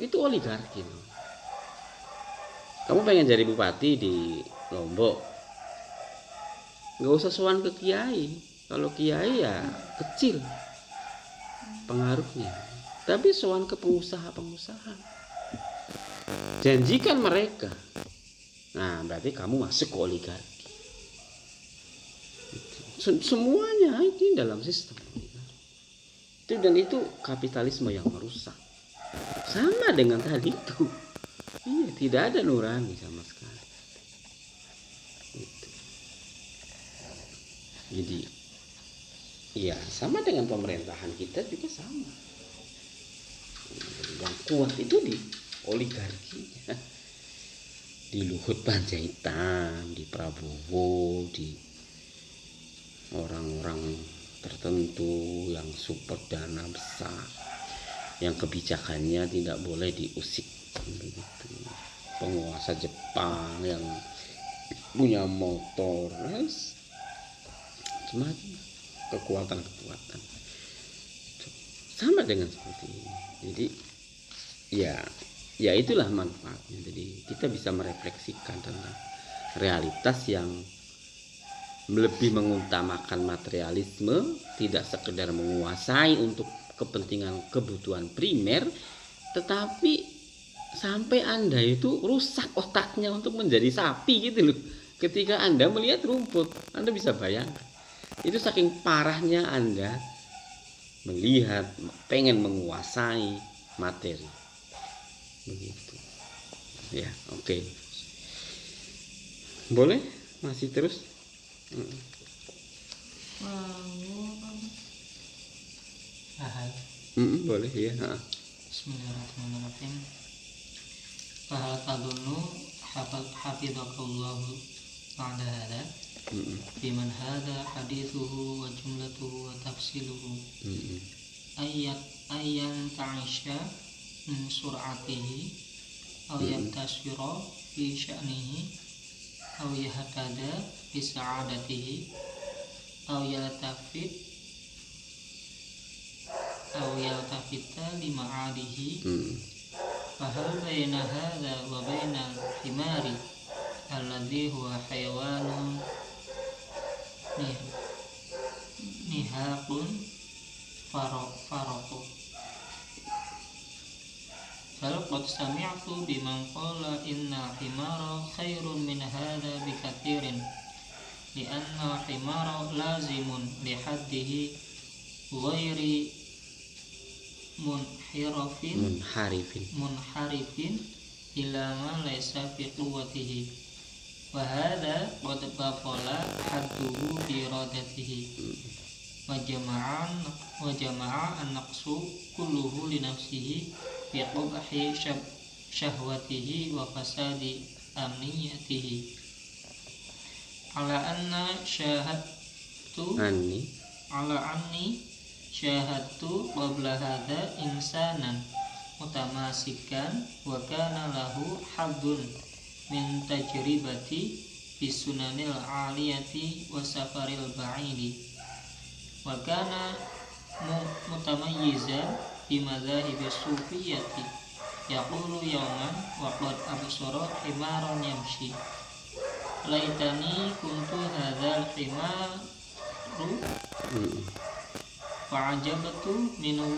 Itu oligarki. Kamu pengen jadi bupati di Lombok, nggak usah sowan ke kiai. Kalau kiai ya kecil pengaruhnya, tapi sowan ke pengusaha. Janjikan mereka. Nah, berarti kamu masuk ke oligarki. Semuanya ini dalam sistem. Dan itu kapitalisme yang merusak. Sama dengan tadi itu. Iya, tidak ada nurani sama sekali. Gitu. Jadi ya sama dengan pemerintahan kita juga sama. Yang kuat itu di oligarkinya, di Luhut Panjaitan, di Prabowo, di orang-orang tertentu yang super dana besar, yang kebijakannya tidak boleh diusik begitu. Penguasa Jepang yang punya motor, semacam kekuatan-kekuatan sama dengan seperti ini. Jadi ya itulah manfaatnya. Jadi kita bisa merefleksikan tentang realitas yang lebih mengutamakan materialisme, tidak sekedar menguasai untuk kepentingan kebutuhan primer, tetapi sampai Anda itu rusak otaknya untuk menjadi sapi gitu loh. Ketika Anda melihat rumput, Anda bisa bayangkan. Itu saking parahnya Anda melihat, pengen menguasai materi. Begitu. Ya, oke. Boleh? Masih terus? Boleh ya. Bismillahirrahmanirrahim. Fahal tadunnu hafidhakallahu ba'da hadha biman hadha hadithuhu wa jumlatuhu wa tafsiluhu ayyan ta'isha min sur'atihi aw yantasira fi sya'nihi aw yahtada fi sa'adatihi aw yaltafita li ma'adihi fahal baina hadha wa baina al-himari alladhi huwa hayawanun nihaqun faraqu fal qad sami'tu biman qala inna himara khairun min hadha bikathirin li'anna himara lazimun lihaddihi ghairi munharifin ila ma laysa fi quwwatihi wa hadha qad baqala hadduhu bi iradatihi wa jama'a an-naqsu kulluhu li nafsihi fi qubhi syahwatihi wa fasadi amniyatihi ala anni syahadtu qabla hadha insanan mutamasikan wa kana lahu haddun min tajribati bisunanil aliyati wa safaril ba'idi wa kana mutamayyizan bi madhahibi sufiyyati yaqulu yawman wa qad absara himaran yamshi laitani kuntu hadzal himaru fa'ajibtu minhu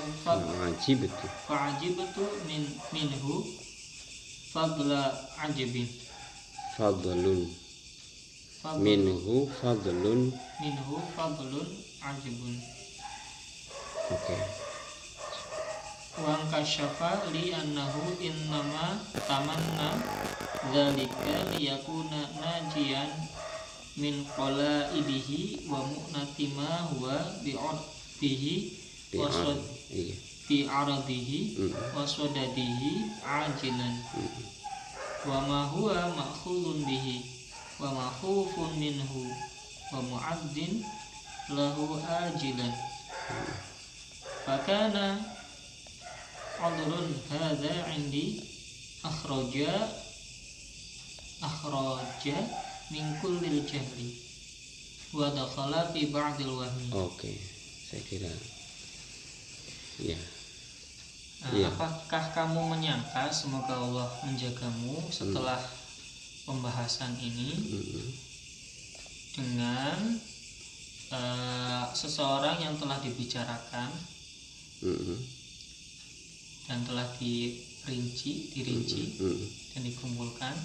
fadla ajibin minhu fadlun ajibun. Oke. Wa kasyafa li annahu innama tamanna dzalika liyakuna najiyan min qalaidihi wa mu'natima huwa bihi fi aradihi wa sadadihi ajilan wa ma huwa ma'khudun bihi wa makhufun minhu wa mu'addin lahu ajilan fakana adrun hadha indi akhraja min kullil jahli wa dakhala fi ba'dil wahmi. Oke, saya kira ya. Apakah kamu menyangka semoga Allah menjagamu setelah pembahasan ini dengan seseorang yang telah dibicarakan dan telah dirinci dan dikumpulkan,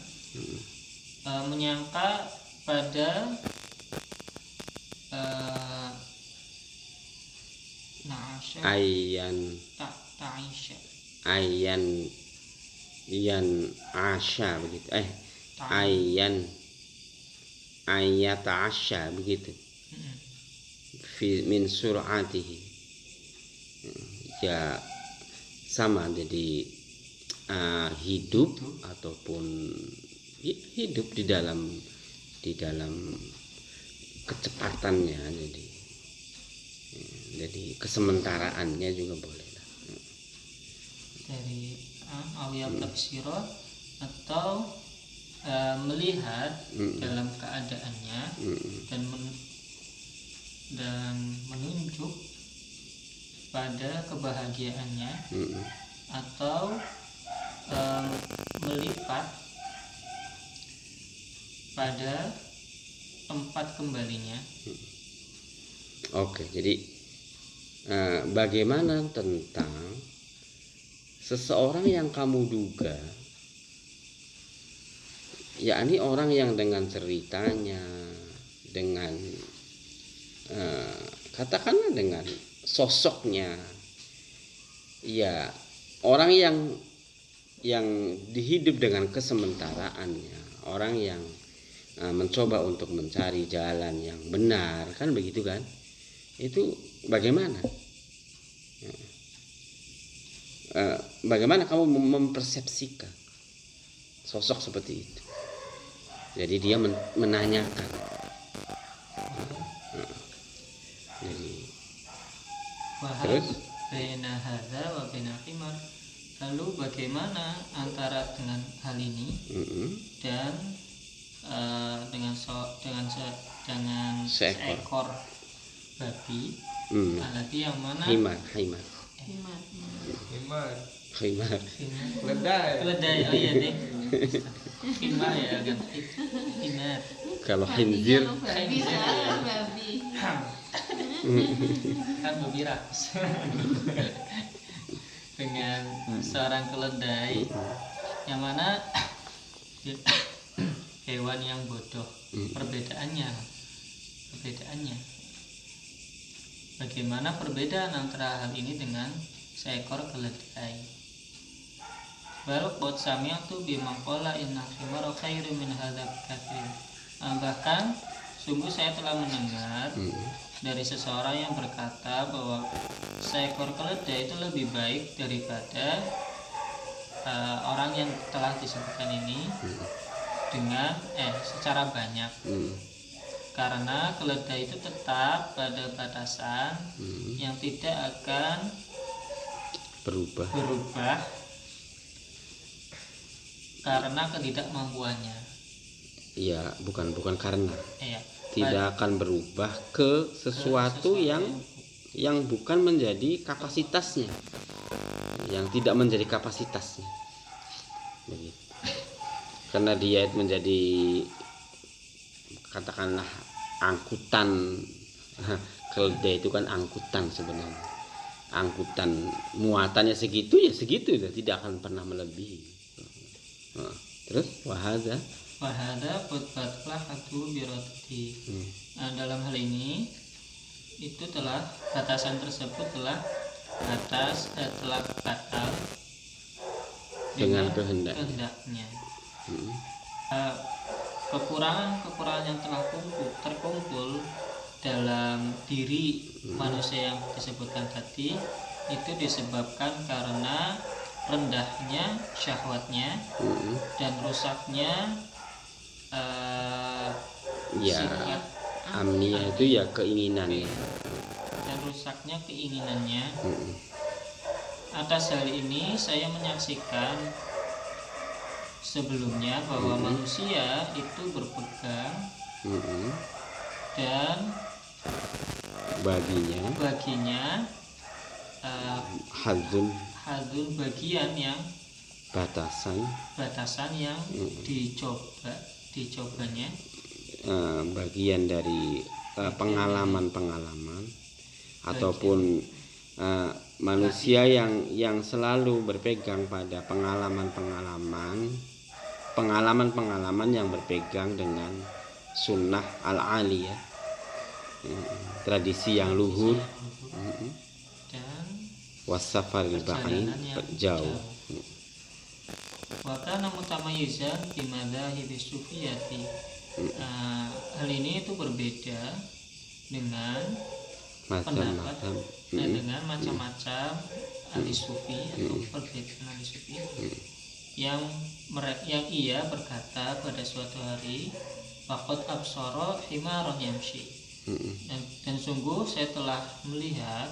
menyangka pada ta'asha ta'isha yan asya begitu. Ayata asya begitu. Min sur'atihi. Ya sama, jadi hidup ataupun hidup di dalam kecepatannya, jadi kesementaraannya juga boleh lah. Dari awiyat tafsirah atau melihat dalam keadaannya dan menunjuk pada kebahagiaannya atau melipat pada tempat kembalinya. Oke, jadi bagaimana tentang seseorang yang kamu duga, yakni orang yang dengan ceritanya, dengan katakanlah dengan sosoknya, ya orang yang dihidup dengan kesementaraannya, orang yang mencoba untuk mencari jalan yang benar, kan begitu kan? Itu bagaimana? Bagaimana kamu mempersepsikan sosok seperti itu? Jadi dia menanyakan. Jadi terus baina hadza wa baina qimar. Lalu bagaimana antara dengan hal ini dan dengan seekor babi, alati yang mana himar keledai. Oh iya deh, himar ya agak himar. Kalau khinzir babi kan babi rakus. Dengan seorang keledai yang mana hewan yang bodoh. Perbedaannya bagaimana perbedaan antara hal ini dengan seekor keledai. Bal qad sami'tu bimaqala inna himara khairu min hadza katsir. Bahkan sungguh saya telah mendengar dari seseorang yang berkata bahwa seekor keledai itu lebih baik daripada orang yang telah disebutkan ini dengan secara banyak. Karena keledai itu tetap pada batasan yang tidak akan berubah karena ketidakmampuannya. Iya, bukan karena. Tidak akan berubah ke sesuatu yang bukan menjadi kapasitasnya, yang tidak menjadi kapasitasnya. Begitu. Karena dia menjadi katakanlah angkutan. Keledai itu kan angkutan sebenarnya. Angkutan muatannya segitu ya segitu, tidak akan pernah melebihi. Terus wahada qadbatlah hatu biroti. Dalam hal ini itu telah batasan tersebut telah batal dengan kehendaknya. Kekurangan yang telah terkumpul dalam diri manusia yang disebutkan tadi itu disebabkan karena rendahnya syahwatnya dan rusaknya sifat amniyah itu ya keinginannya, dan rusaknya keinginannya. Atas hal ini saya menyaksikan sebelumnya bahwa manusia itu berpegang dan baginya hadun bagian yang batasan yang dicobanya bagian dari pengalaman ataupun manusia yang selalu berpegang pada pengalaman yang berpegang dengan sunnah al-aliyah, tradisi yang luhur. dan wasafaril ba'id perjalanan yang jauh. Wa kana mutamayyizan bi madzhabi sufiyati. Hal ini itu berbeda dengan pendapat Macam-macam. dengan macam-macam ahli sufi atau perbedaan ahli sufi yang ia berkata pada suatu hari, faqad absara himaron yamshi, dan sungguh saya telah melihat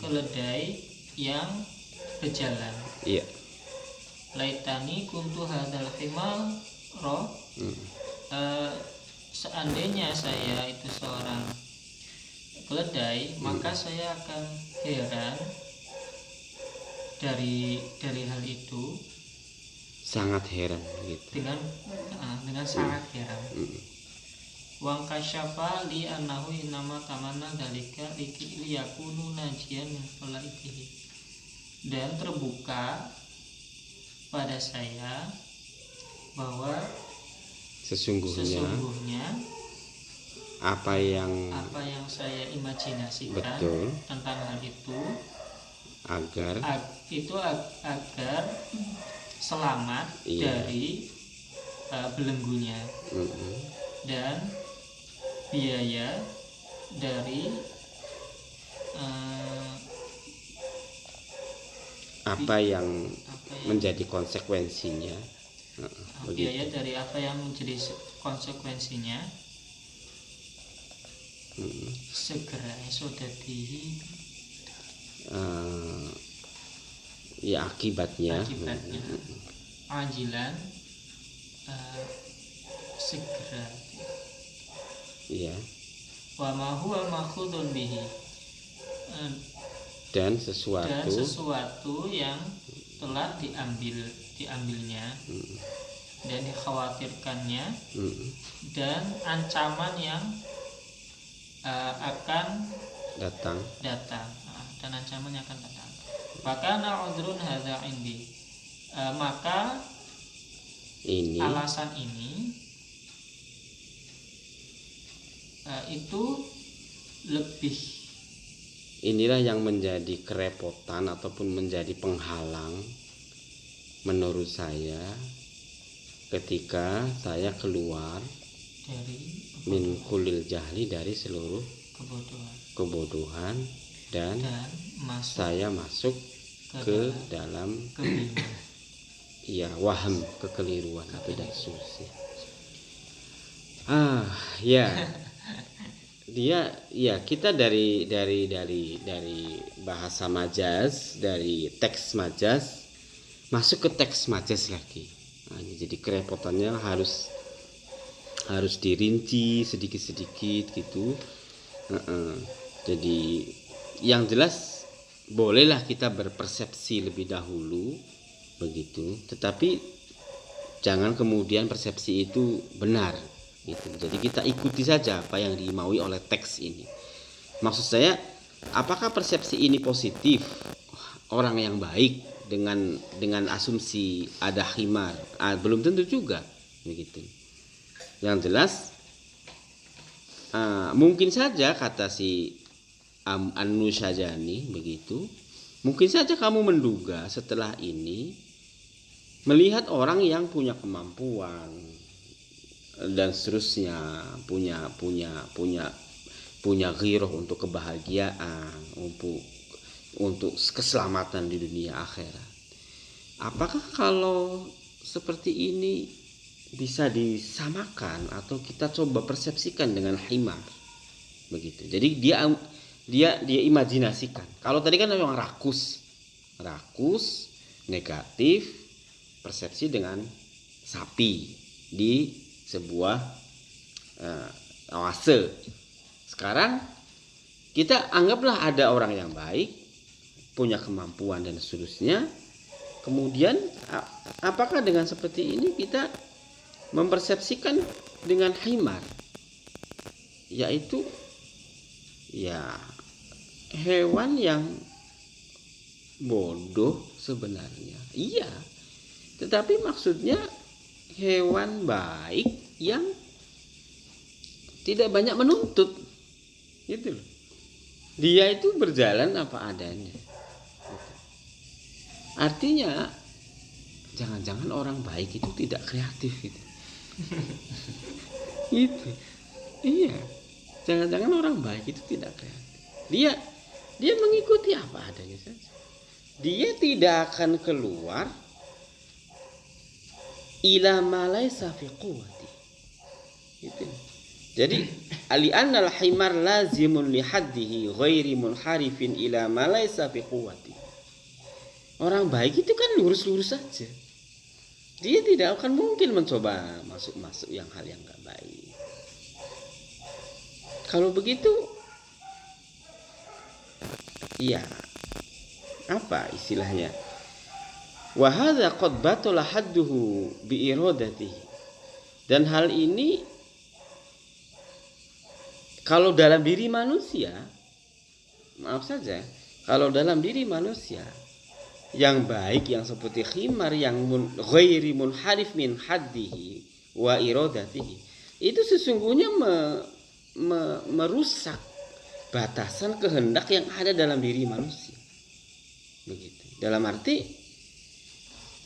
keledai yang berjalan. Iya. Laitani kuntu hadzal himara, seandainya saya itu seorang keledai, maka saya akan heran dari hal itu, Sangat heran gitu. dengan sangat heran. Wang kasyafa li annahu innama tamanna dalika liyakunu najian min falaitihi, dan terbuka pada saya bahwa sesungguhnya apa yang saya imajinasikan betul tentang hal itu agar agar selamat dari belenggunya dan biaya dari apa yang menjadi konsekuensinya. biaya dari apa yang menjadi konsekuensinya segera sodatihi, ya akibatnya ajilan, segera. Ya. Wa ma huwa makhudun bihi, Dan sesuatu yang telah diambilnya dan dikhawatirkannya, dan ancaman yang akan datang. Dan ancaman yang akan datang. Fakana udrun hadza indi, maka ini alasan ini itu lebih, inilah yang menjadi kerepotan ataupun menjadi penghalang menurut saya ketika saya keluar dari min kulil jahli, dari seluruh kebodohan dan saya masuk ke dalam waham, kekeliruan atau dasus. Kita dari bahasa majaz, dari teks majaz masuk ke teks majaz lagi. Jadi kerepotannya harus dirinci sedikit-sedikit gitu. Jadi yang jelas bolehlah kita berpersepsi lebih dahulu begitu, tetapi jangan kemudian persepsi itu benar gitu. Jadi kita ikuti saja apa yang dimaui oleh teks ini. Maksud saya, apakah persepsi ini positif, orang yang baik dengan asumsi ada himar? Belum tentu juga begitu. Yang jelas mungkin saja, kata si An-Nushajani begitu, mungkin saja kamu menduga setelah ini melihat orang yang punya kemampuan dan seterusnya, punya ghirah untuk kebahagiaan, untuk keselamatan di dunia akhirat. Apakah kalau seperti ini bisa disamakan atau kita coba persepsikan dengan himar begitu? Jadi dia imajinasikan. Kalau tadi kan memang rakus negatif, persepsi dengan sapi di sebuah oase. Sekarang kita anggaplah ada orang yang baik, punya kemampuan dan seterusnya. Kemudian apakah dengan seperti ini kita mempersepsikan dengan himar, yaitu hewan yang bodoh sebenarnya. Iya, tetapi maksudnya hewan baik yang tidak banyak menuntut gitu loh. Dia itu berjalan apa adanya. Artinya jangan-jangan orang baik itu tidak kreatif gitu. Gitu. Iya. Jangan-jangan orang baik itu tidak kreatif. Dia mengikuti apa adanya saja. Dia tidak akan keluar ila ma laisa fi quwwati. Gitu. Jadi ali'anna al-himar lazimun li haddihi ghairi munharifin ila ma laisa fi quwwati. Orang baik itu kan lurus-lurus saja. Dia tidak akan mungkin mencoba masuk-masuk yang hal yang enggak baik. Kalau begitu ya apa istilahnya? Wa hadza qad batala hadduhu bi iradatihi. Dan hal ini kalau dalam diri manusia, maaf saja, kalau dalam diri manusia yang baik, yang seperti khimar, yang ghairi munharif min haddihi wa iradatihi, itu sesungguhnya merusak batasan kehendak yang ada dalam diri manusia. Begitu. Dalam arti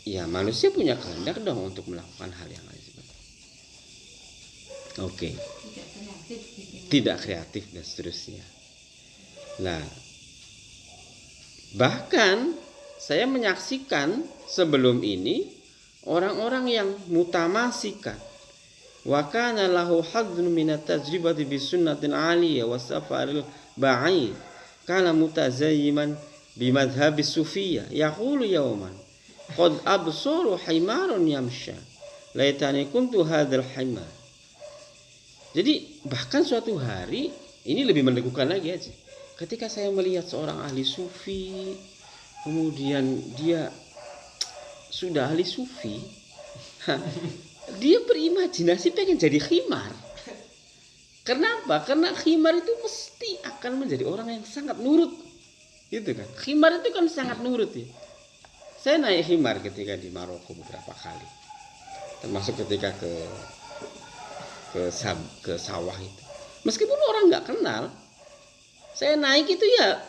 ya manusia punya kehendak dong untuk melakukan hal yang lain sebagainya. Oke. Tidak kreatif dan seterusnya. Nah, bahkan saya menyaksikan sebelum ini orang-orang yang mutamasikan wa kana lahu hadzun min at-tajribati bi sunnatin 'aliyah wa safaril ba'id kana mutazayyiman bi madhhabi sufiyah yaqulu yawman qad absaru himarun yamsha laitani kuntu hadzal himar. Jadi bahkan suatu hari ini lebih meneguhkan lagi aja. Ketika saya melihat seorang ahli sufi, kemudian dia sudah ahli sufi, dia berimajinasi pengen jadi khimar. Kenapa? Karena khimar itu mesti akan menjadi orang yang sangat nurut, gitu kan? Khimar itu kan sangat nurut ya. Saya naik khimar ketika di Maroko beberapa kali, termasuk ketika ke sawah itu. Meskipun orang nggak kenal, saya naik itu ya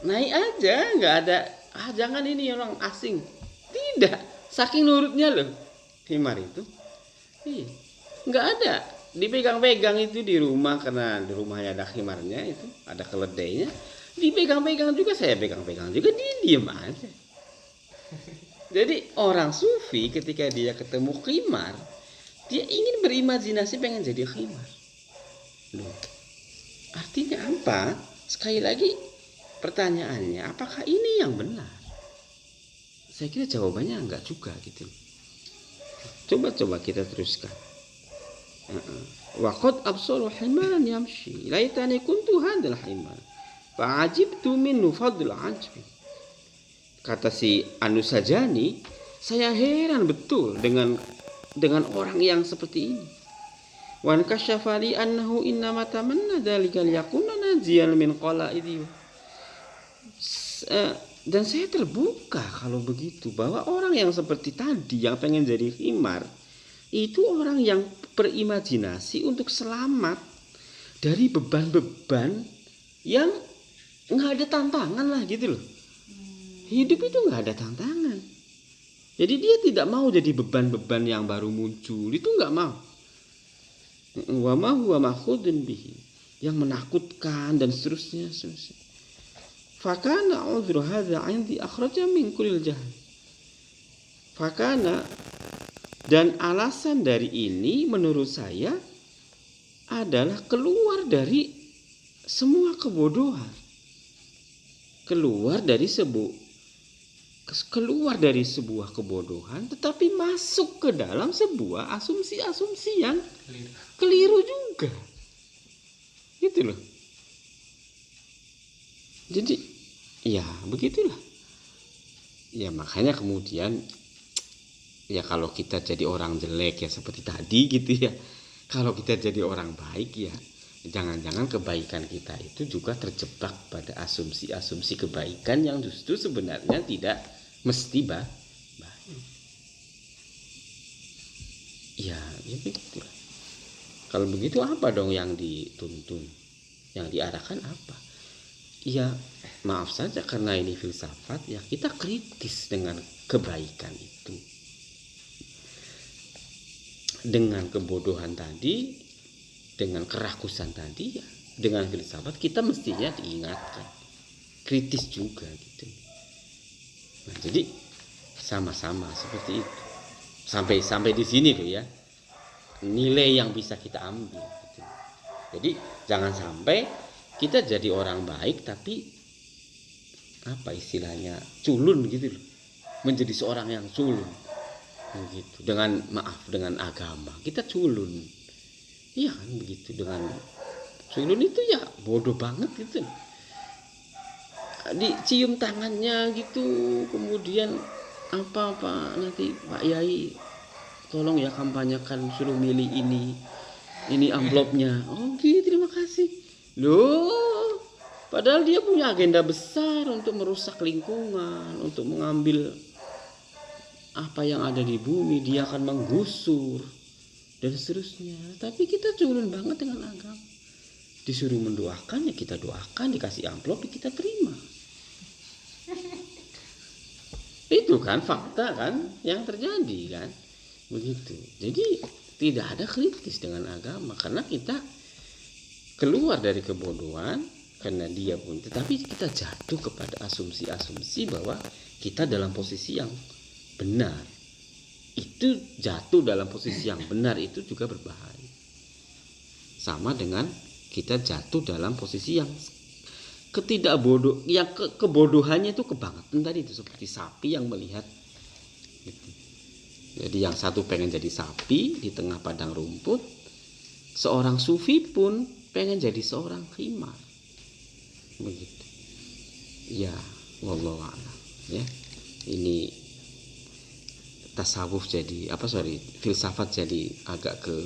naik aja, nggak ada jangan ini orang asing. Tidak, saking nurutnya loh khimar itu. Iya, nggak ada dipegang-pegang itu di rumah karena di rumahnya ada khimarnya itu, ada keledainya. Dipegang-pegang juga, saya pegang-pegang juga, dia diem aja. Jadi orang sufi ketika dia ketemu khimar, dia ingin berimajinasi pengen jadi khimar. Loh, artinya apa? Sekali lagi pertanyaannya, apakah ini yang benar? Saya kira jawabannya enggak juga gitu. Coba kita teruskan. Wa qad absaru himaran yamshi laitani kuntu hadzal himar fa'ajibtu minhu fadl ajbi. Kata si Anusajani, saya heran betul dengan orang yang seperti ini. Wan kasyafali annahu innama tamanna dzalika liyakuna najiyan min qala'idi. Dan saya terbuka kalau begitu bahwa orang yang seperti tadi yang pengen jadi khimar itu orang yang berimajinasi untuk selamat dari beban-beban yang nggak ada tantangan lah gitu loh. Hidup itu nggak ada tantangan. Jadi dia tidak mau jadi beban-beban yang baru muncul, itu nggak mau. Wa ma huwa makhudun bihi, yang menakutkan dan seterusnya. Fakana udhru hadza 'indi akhraja min kullil jahl. Fakana, dan alasan dari ini menurut saya adalah keluar dari semua kebodohan. Keluar dari sebuah kebodohan, tetapi masuk ke dalam sebuah asumsi-asumsi yang keliru juga. Gitu loh. Jadi ya begitulah. Ya makanya kemudian ya kalau kita jadi orang jelek ya seperti tadi gitu ya. Kalau kita jadi orang baik ya jangan-jangan kebaikan kita itu juga terjebak pada asumsi-asumsi kebaikan yang justru sebenarnya tidak mesti baik. Ya begitu. Kalau begitu apa dong yang dituntun? Yang diarahkan apa? Ya maaf saja karena ini filsafat, ya kita kritis dengan kebaikan itu, dengan kebodohan tadi, dengan kerakusan tadi, ya dengan filsafat kita mestinya diingatkan, kritis juga gitu. Nah, jadi sama-sama seperti itu. Sampai di sini loh ya, nilai yang bisa kita ambil gitu. Jadi jangan sampai kita jadi orang baik tapi apa istilahnya, culun gitu loh, menjadi seorang yang culun begitu. Dengan maaf, dengan agama kita culun, iya kan begitu. Dengan culun itu ya bodoh banget gitu, dicium tangannya gitu, kemudian apa nanti Pak Yai tolong ya kampanyekan, suruh milih ini amplopnya. Oke, terima kasih. Loh, padahal dia punya agenda besar untuk merusak lingkungan, untuk mengambil apa yang ada di bumi, dia akan menggusur dan seterusnya. Tapi kita culun banget dengan agama. Disuruh mendoakan ya kita doakan, dikasih amplop ya kita terima. Itu kan fakta kan yang terjadi kan, begitu. Jadi tidak ada kritis dengan agama karena kita keluar dari kebodohan karena dia pun, tetapi kita jatuh kepada asumsi-asumsi bahwa kita dalam posisi yang benar. Itu jatuh dalam posisi yang benar itu juga berbahaya. Sama dengan kita jatuh dalam posisi yang yang kebodohannya itu kebangetan tadi, itu seperti sapi yang melihat gitu. Jadi yang satu pengen jadi sapi di tengah padang rumput, seorang sufi pun pengen jadi seorang himar begitu ya. Wallahu a'lam ya. Ini tasawuf jadi filsafat jadi agak ke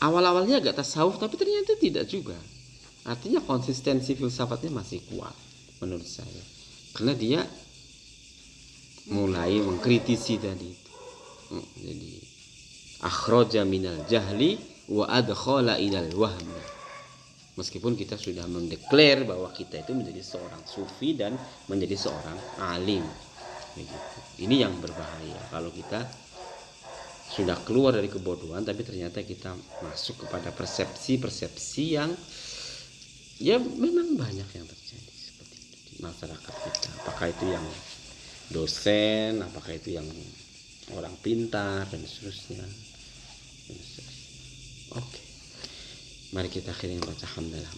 awal-awalnya agak tasawuf tapi ternyata tidak juga. Artinya konsistensi filsafatnya masih kuat menurut saya, karena dia mulai mengkritisi tadi itu. Jadi akhraja minal jahli wa adkhala ilal wahmi. Meskipun kita sudah mendeklar bahwa kita itu menjadi seorang sufi dan menjadi seorang alim begitu. Ini yang berbahaya kalau kita sudah keluar dari kebodohan tapi ternyata kita masuk kepada persepsi-persepsi yang ya memang banyak yang terjadi seperti itu di masyarakat kita. Apakah itu yang dosen, apakah itu yang orang pintar dan seterusnya. Oke. Mari kita akhirnya baca hamdalah.